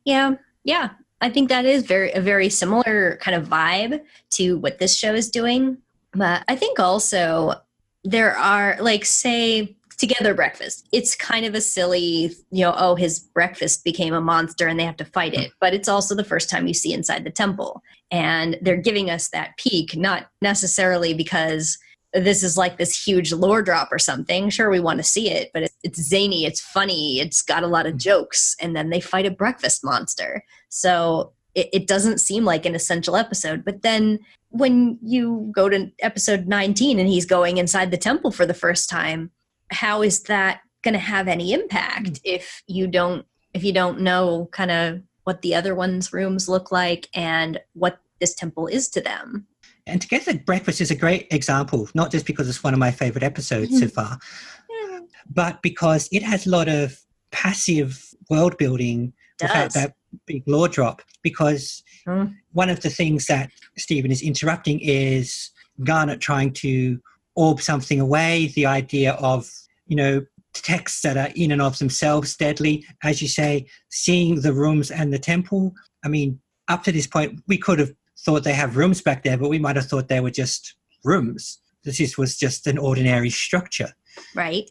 Yeah. I think that is a very similar kind of vibe to what this show is doing. But I think also there are, say, Together Breakfast. It's kind of a silly, his breakfast became a monster and they have to fight it. But it's also the first time you see inside the temple. And they're giving us that peek, not necessarily because this is like this huge lore drop or something. Sure, we want to see it, but it's zany, it's funny, it's got a lot of jokes. And then they fight a breakfast monster. So it doesn't seem like an essential episode. But then when you go to episode 19 and he's going inside the temple for the first time, how is that going to have any impact if you don't know kind of what the other one's rooms look like and what this temple is to them? And Together Breakfast is a great example, not just because it's one of my favorite episodes so far, but because it has a lot of passive world building without that big lore drop. Because one of the things that Stephen is interrupting is Garnet trying to orb something away, the idea of, texts that are in and of themselves deadly. As you say, seeing the rooms and the temple. I mean, up to this point, we could have thought they have rooms back there, but we might have thought they were just rooms. This was just an ordinary structure. Right.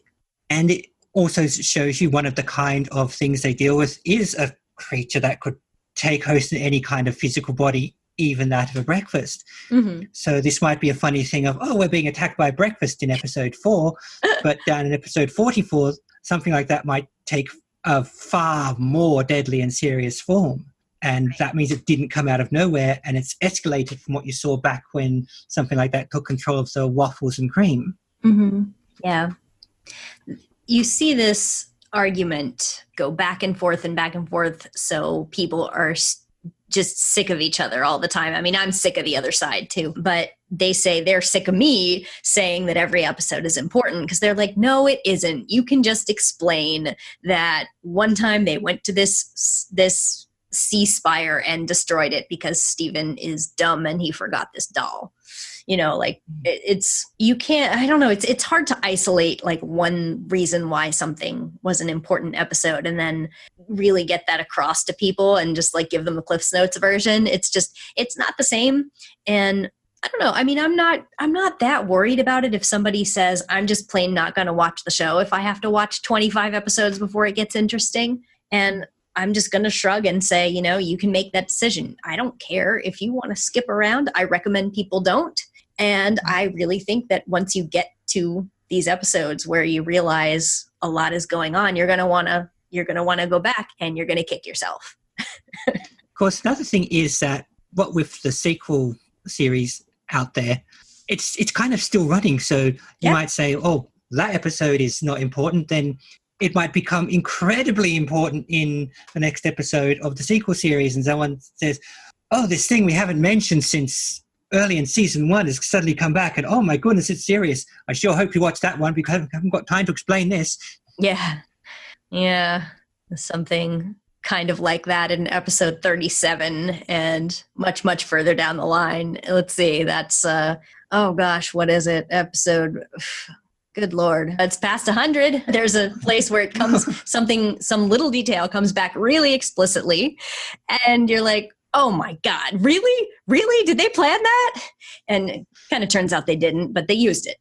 And it also shows you one of the kind of things they deal with is a creature that could take host in any kind of physical body, even that of a breakfast. Mm-hmm. So this might be a funny thing of, we're being attacked by breakfast in episode 4, but down in episode 44, something like that might take a far more deadly and serious form. And that means it didn't come out of nowhere, and it's escalated from what you saw back when something like that took control of the waffles and cream. Mm-hmm. Yeah. You see this argument go back and forth, so people are just sick of each other all the time. I mean, I'm sick of the other side too, but they say they're sick of me saying that every episode is important because they're like, no, it isn't. You can just explain that one time they went to this sea spire and destroyed it because Stephen is dumb and he forgot this doll. You can't, I don't know. It's hard to isolate like one reason why something was an important episode and then really get that across to people and just like give them the Cliff's Notes version. It's not the same. And I don't know. I mean, I'm not that worried about it if somebody says, I'm just plain not going to watch the show if I have to watch 25 episodes before it gets interesting. And I'm just going to shrug and say, you can make that decision. I don't care if you want to skip around. I recommend people don't. And I really think that once you get to these episodes where you realize a lot is going on, you're going to want to go back and you're going to kick yourself. Of course, another thing is that what with the sequel series out there, it's kind of still running. So you might say, oh, that episode is not important. Then it might become incredibly important in the next episode of the sequel series. And someone says, oh, this thing we haven't mentioned since early in season 1 has suddenly come back. And oh my goodness, it's serious. I sure hope you watch that one because I haven't got time to explain this. Yeah. Yeah. Something kind of like that in episode 37 and much, much further down the line. Let's see. That's, oh gosh, what is it? Episode... Good Lord. It's past 100. There's a place where it comes, some little detail comes back really explicitly. And you're like, oh my God, really? Really? Did they plan that? And it kind of turns out they didn't, but they used it.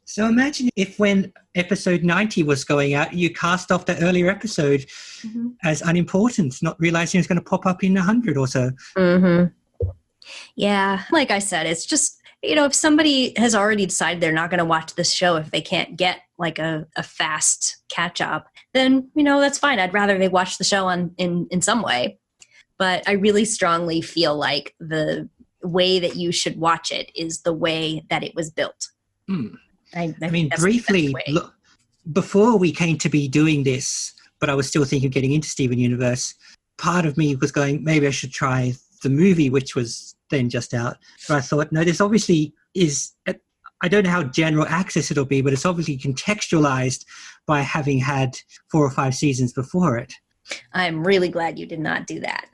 So imagine if when episode 90 was going out, you cast off the earlier episode as unimportant, not realizing it's going to pop up in 100 or so. Mm-hmm. Yeah. Like I said, it's just, if somebody has already decided they're not going to watch this show if they can't get like a fast catch up, then, that's fine. I'd rather they watch the show in some way. But I really strongly feel like the way that you should watch it is the way that it was built. I mean, briefly, look, before we came to be doing this, but I was still thinking of getting into Steven Universe, part of me was going, maybe I should try the movie, which was then just out. But I thought, no, this obviously is, I don't know how general access it'll be, but it's obviously contextualized by having had 4 or 5 seasons before it. I'm really glad you did not do that.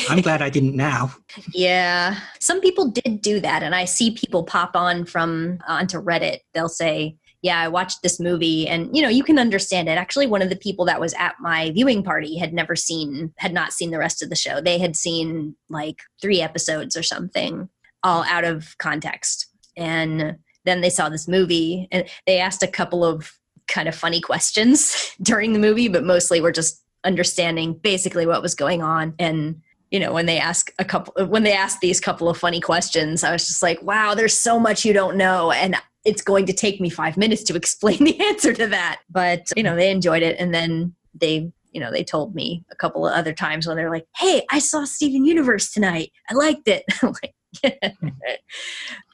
I'm glad I didn't now. Yeah. Some people did do that, and I see people pop onto Reddit. They'll say, yeah, I watched this movie, and, you can understand it. Actually, one of the people that was at my viewing party had not seen the rest of the show. They had seen like 3 episodes or something, all out of context. And then they saw this movie, and they asked a couple of kind of funny questions during the movie, but mostly were just understanding basically what was going on. And when they asked these couple of funny questions, I was just like, wow, there's so much you don't know. And it's going to take me 5 minutes to explain the answer to that. But, they enjoyed it. And then they told me a couple of other times when they're like, hey, I saw Steven Universe tonight. I liked it. I'm like,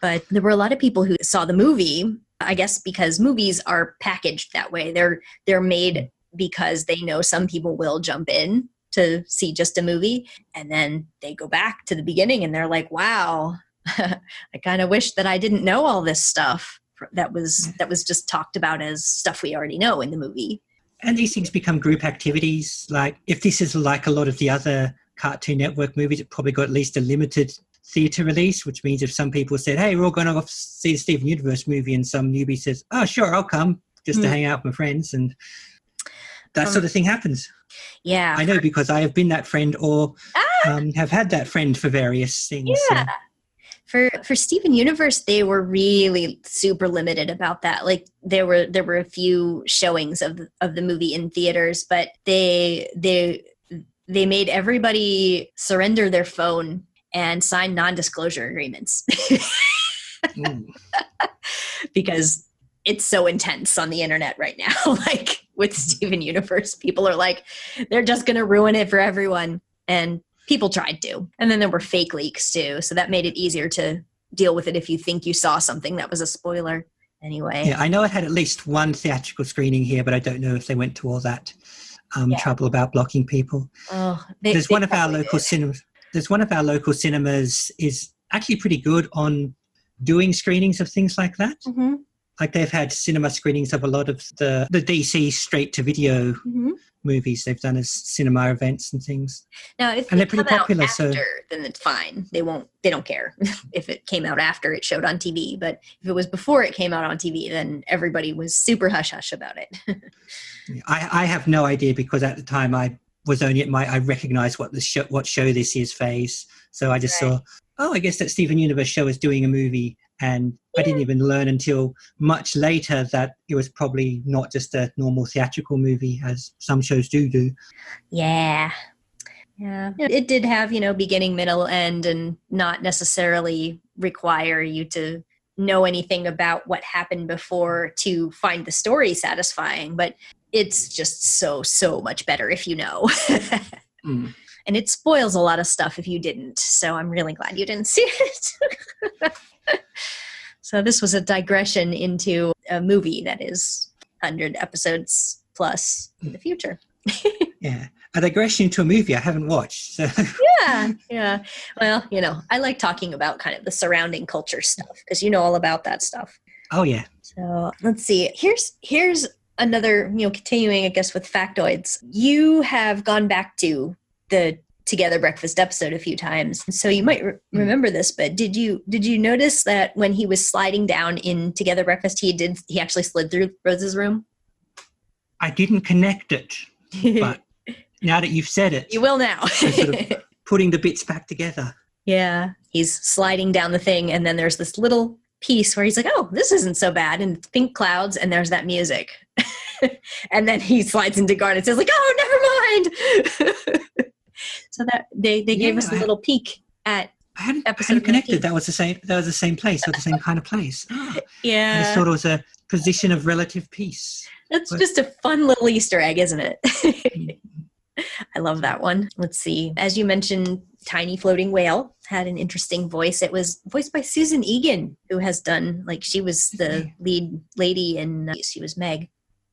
but there were a lot of people who saw the movie, I guess, because movies are packaged that way. They're made because they know some people will jump in to see just a movie, and then they go back to the beginning and they're like, wow, I kind of wish that I didn't know all this stuff that was just talked about as stuff we already know in the movie. And these things become group activities. Like if this is like a lot of the other Cartoon Network movies, it probably got at least a limited theatre release, which means if some people said, hey, we're all going to see the Steven Universe movie, and some newbie says, oh, sure, I'll come just to hang out with my friends, and that sort of thing happens. Yeah. I know, because I have been that friend or have had that friend for various things. Yeah. So. For Steven Universe, they were really super limited about that. Like there were a few showings of the movie in theaters, but they made everybody surrender their phone and sign non-disclosure agreements. Because it's so intense on the internet right now. Like with Steven Universe, people are like, they're just going to ruin it for everyone. And people tried to. And then there were fake leaks too. So that made it easier to deal with it if you think you saw something that was a spoiler. Anyway. Yeah, I know it had at least one theatrical screening here, but I don't know if they went to all that trouble about blocking people. Oh, There's one of our local cinemas is actually pretty good on doing screenings of things like that. Mm-hmm. Like they've had cinema screenings of a lot of the DC straight-to-video movies they've done as cinema events and things. Now, if they're pretty popular, after, then it's fine. They don't care if it came out after it showed on TV. But if it was before it came out on TV, then everybody was super hush-hush about it. I have no idea, because at the time I was only at I recognized what show this is phase. So I just saw, I guess that Steven Universe show is doing a movie. And I didn't even learn until much later that it was probably not just a normal theatrical movie, as some shows do. Yeah. Yeah. It did have, beginning, middle, end, and not necessarily require you to know anything about what happened before to find the story satisfying. But it's just so much better if you know. And it spoils a lot of stuff if you didn't. So I'm really glad you didn't see it. So this was a digression into a movie that is 100 episodes plus in the future. Yeah. A digression to a movie I haven't watched. So. Yeah. Well, I like talking about kind of the surrounding culture stuff because you know all about that stuff. Oh, yeah. So let's see. Here's another, continuing, I guess, with factoids. You have gone back to the Together Breakfast episode a few times. So you might remember this, but did you notice that when he was sliding down in Together Breakfast, he actually slid through Rose's room? I didn't connect it, but now that you've said it, you will now. sort of putting the bits back together. Yeah, he's sliding down the thing, and then there's this little piece where he's like, "Oh, this isn't so bad," and it's pink clouds, and there's that music, and then he slides into Garnet. It's like, "Oh, never mind." So that they gave us a little peek at. I hadn't episode connected. 19. That was the same place, or the same kind of place. Yeah, I just thought it was a position of relative peace. That's just a fun little Easter egg, isn't it? I love that one. Let's see. As you mentioned, Tiny Floating Whale had an interesting voice. It was voiced by Susan Egan, who has done, she was the lead lady in, she was Meg.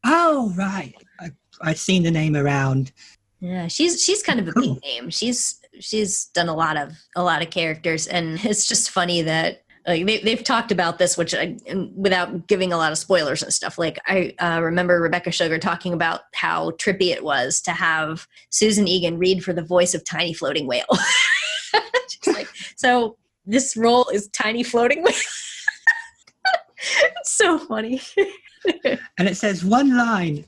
Oh, right. I've seen the name around. Yeah, she's kind of a big name. She's done a lot of characters, and it's just funny that they've talked about this, which without giving a lot of spoilers and stuff. I remember Rebecca Sugar talking about how trippy it was to have Susan Egan read for the voice of Tiny Floating Whale. She's like, so this role is Tiny Floating Whale. It's so funny. And it says one line.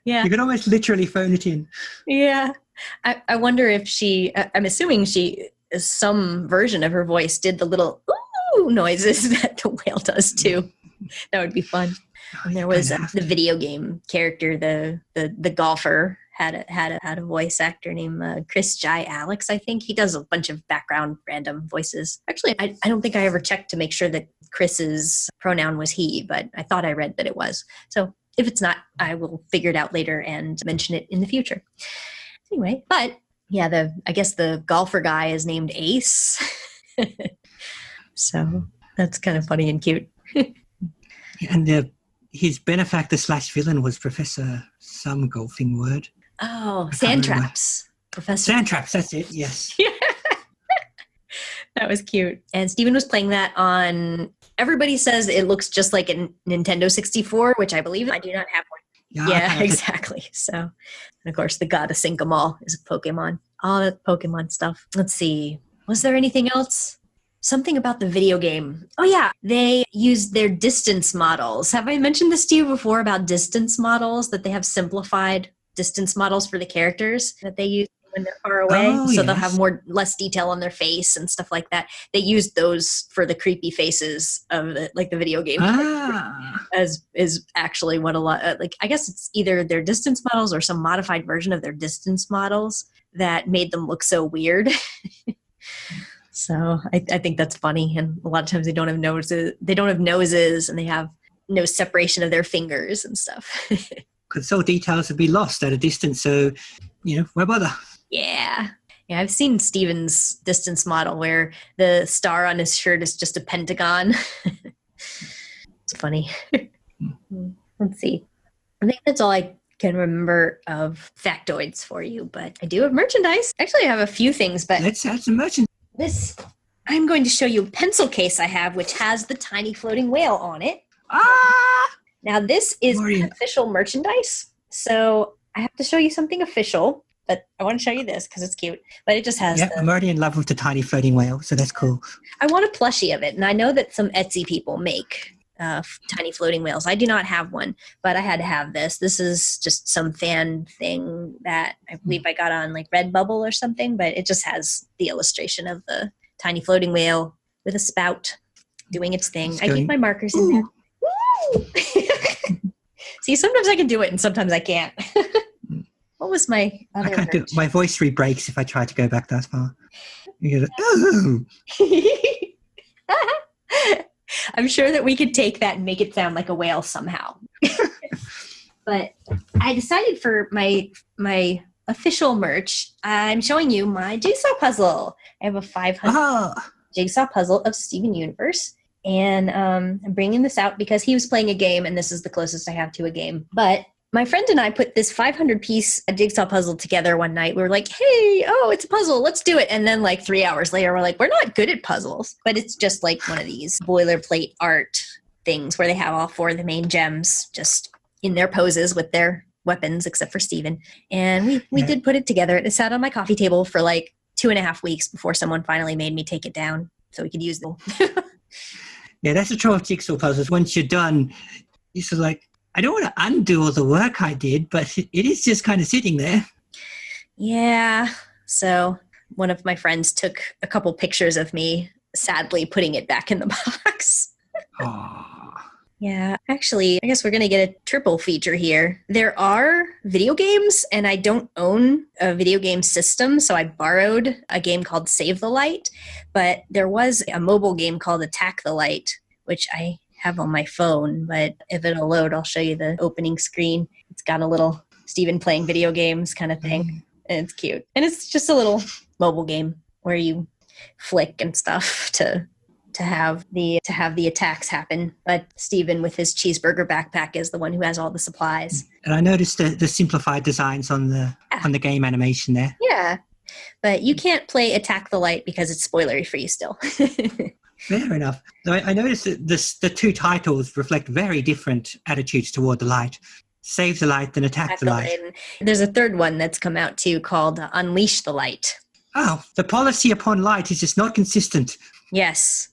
Yeah. You could almost literally phone it in. Yeah. I wonder if I'm assuming some version of her voice did the little ooh noises that the whale does too. That would be fun. And there was the video game character, the golfer had a voice actor named Chris Jai Alex, I think. He does a bunch of background random voices. Actually, I don't think I ever checked to make sure that Chris's pronoun was he, but I thought I read that it was. So if it's not, I will figure it out later and mention it in the future. Anyway, but yeah, I guess the golfer guy is named Ace. So that's kind of funny and cute. And his benefactor / villain was Professor some golfing word. Oh, Sand Traps. Professor Sand Traps, that's it, yes. That was cute. And Steven was playing that on, everybody says it looks just like a Nintendo 64, which I believe I do not have one. Yeah, exactly. So, and of course, the God of Sink 'em All is a Pokemon. All that Pokemon stuff. Let's see. Was there anything else? Something about the video game. Oh, yeah. They used their distance models. Have I mentioned this to you before about distance models, that they have simplified distance models for the characters that they use when they're far away? So they'll have less detail on their face and stuff like that. They used those for the creepy faces of the video game as is actually what a lot, I guess it's either their distance models or some modified version of their distance models that made them look so weird. So I think that's funny. And a lot of times they don't have noses and they have no separation of their fingers and stuff. Because so details would be lost at a distance. So, why bother? Yeah, I've seen Steven's distance model where the star on his shirt is just a pentagon. It's funny. Let's see. I think that's all I can remember of factoids for you, but I do have merchandise. Actually, I have a few things, but let's add some merchandise. I'm going to show you a pencil case I have, which has the Tiny Floating Whale on it. Now, this is official merchandise, so I have to show you something official, but I want to show you this because it's cute. But it just has I'm already in love with the Tiny Floating Whale, so that's cool. I want a plushie of it, and I know that some Etsy people make tiny floating whales. I do not have one, but I had to have this. This is just some fan thing that I believe I got on Redbubble or something, but it just has the illustration of the tiny floating whale with a spout doing its thing. I keep my markers in there. Woo! See, sometimes I can do it and sometimes I can't. What was my other I can't do it. My voice re-breaks if I try to go back that far. You go, I'm sure that we could take that and make it sound like a whale somehow. But I decided for my official merch, I'm showing you my jigsaw puzzle. I have a 500 jigsaw puzzle of Steven Universe. And I'm bringing this out because he was playing a game, and this is the closest I have to a game. But my friend and I put this 500-piece jigsaw puzzle together one night. We were like, hey, it's a puzzle. Let's do it. And then 3 hours later, we're like, we're not good at puzzles. But it's just like one of these boilerplate art things where they have all 4 of the main gems just in their poses with their weapons, except for Steven. And we did put it together. It sat on my coffee table for 2.5 weeks before someone finally made me take it down so we could use them. Yeah, that's the trouble with jigsaw puzzles. Once you're done, you're sort of like, I don't want to undo all the work I did, but it is just kind of sitting there. Yeah. So one of my friends took a couple pictures of me sadly putting it back in the box. Oh. Yeah. Actually, I guess we're going to get a triple feature here. There are video games, and I don't own a video game system, so I borrowed a game called Save the Light, but there was a mobile game called Attack the Light, which I have on my phone, but if it'll load, I'll show you the opening screen. It's got a little Steven playing video games kind of thing, and it's cute. And it's just a little mobile game where you flick and stuff to have the attacks happen. But Steven with his cheeseburger backpack is the one who has all the supplies. And I noticed the simplified designs on the game animation there. Yeah, but you can't play Attack the Light because it's spoilery for you still. Fair enough. Though I noticed that the 2 titles reflect very different attitudes toward the light. Save the Light and Attack the Light. There's a third one that's come out too called Unleash the Light. Oh, the policy upon light is just not consistent. Yes,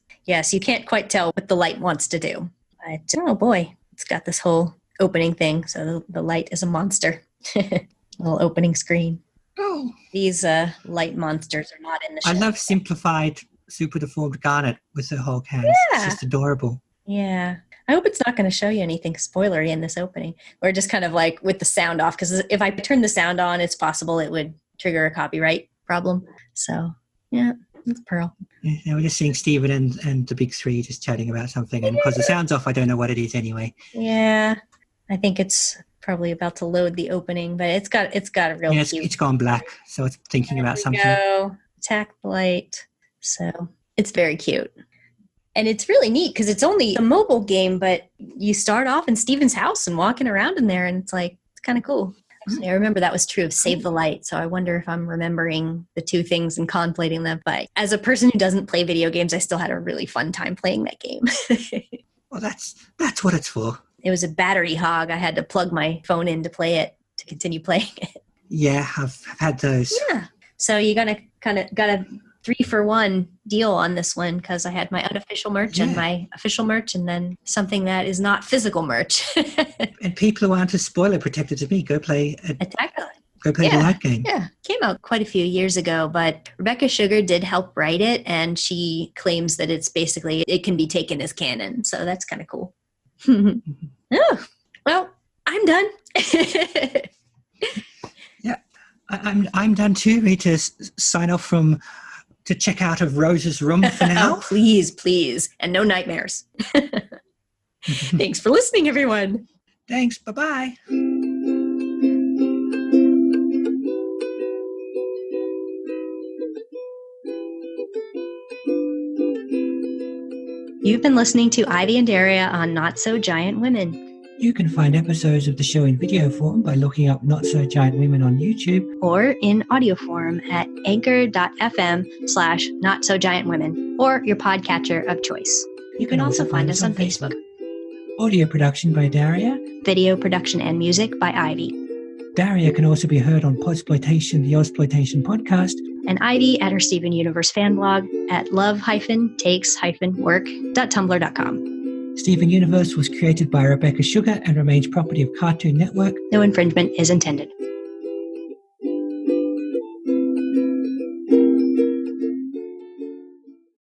you can't quite tell what the light wants to do. But, oh boy, it's got this whole opening thing. So the light is a monster. Little opening screen. Oh. These light monsters are not in the show. I love simplified, super deformed Garnet with her Hulk hands. Yeah. It's just adorable. Yeah. I hope it's not going to show you anything spoilery in this opening. Or just kind of with the sound off. Because if I turn the sound on, it's possible it would trigger a copyright problem. So, yeah, it's Pearl. Yeah, we're just seeing Steven and the big 3 just chatting about something. And because the sound's off, I don't know what it is anyway. Yeah. I think it's probably about to load the opening. But it's got a real cute. It's gone black. So it's thinking about something. Go. Attack the Light. So it's very cute. And it's really neat because it's only a mobile game, but you start off in Steven's house and walking around in there, and it's kind of cool. I remember that was true of Save the Light, so I wonder if I'm remembering the 2 things and conflating them. But as a person who doesn't play video games, I still had a really fun time playing that game. Well, that's what it's for. It was a battery hog. I had to plug my phone in to play it, to continue playing it. Yeah, I've had those. Yeah. So you got a 3-for-1 deal on this one because I had my unofficial merch and my official merch, and then something that is not physical merch. And people who aren't as spoiler protected as me, go play Attack the Light. Go play the light game. Yeah, came out quite a few years ago, but Rebecca Sugar did help write it, and she claims that it's basically, it can be taken as canon, so that's kind of cool. Oh, well, I'm done. Yeah, I'm done too. Ready to sign off to check out of Rose's room for now. Oh, please, and no nightmares. Thanks for listening, everyone. Thanks. Bye-bye. You've been listening to Ivy and Daria on Not So Giant Women. You can find episodes of the show in video form by looking up Not So Giant Women on YouTube. Or in audio form at anchor.fm/NotSoGiantWomen or your podcatcher of choice. You can also find us on Facebook. Audio production by Daria. Video production and music by Ivy. Daria can also be heard on Podsploitation, the Ozploitation podcast. And Ivy at her Steven Universe fan blog at love-takes-work.tumblr.com. Steven Universe was created by Rebecca Sugar and remains property of Cartoon Network. No infringement is intended.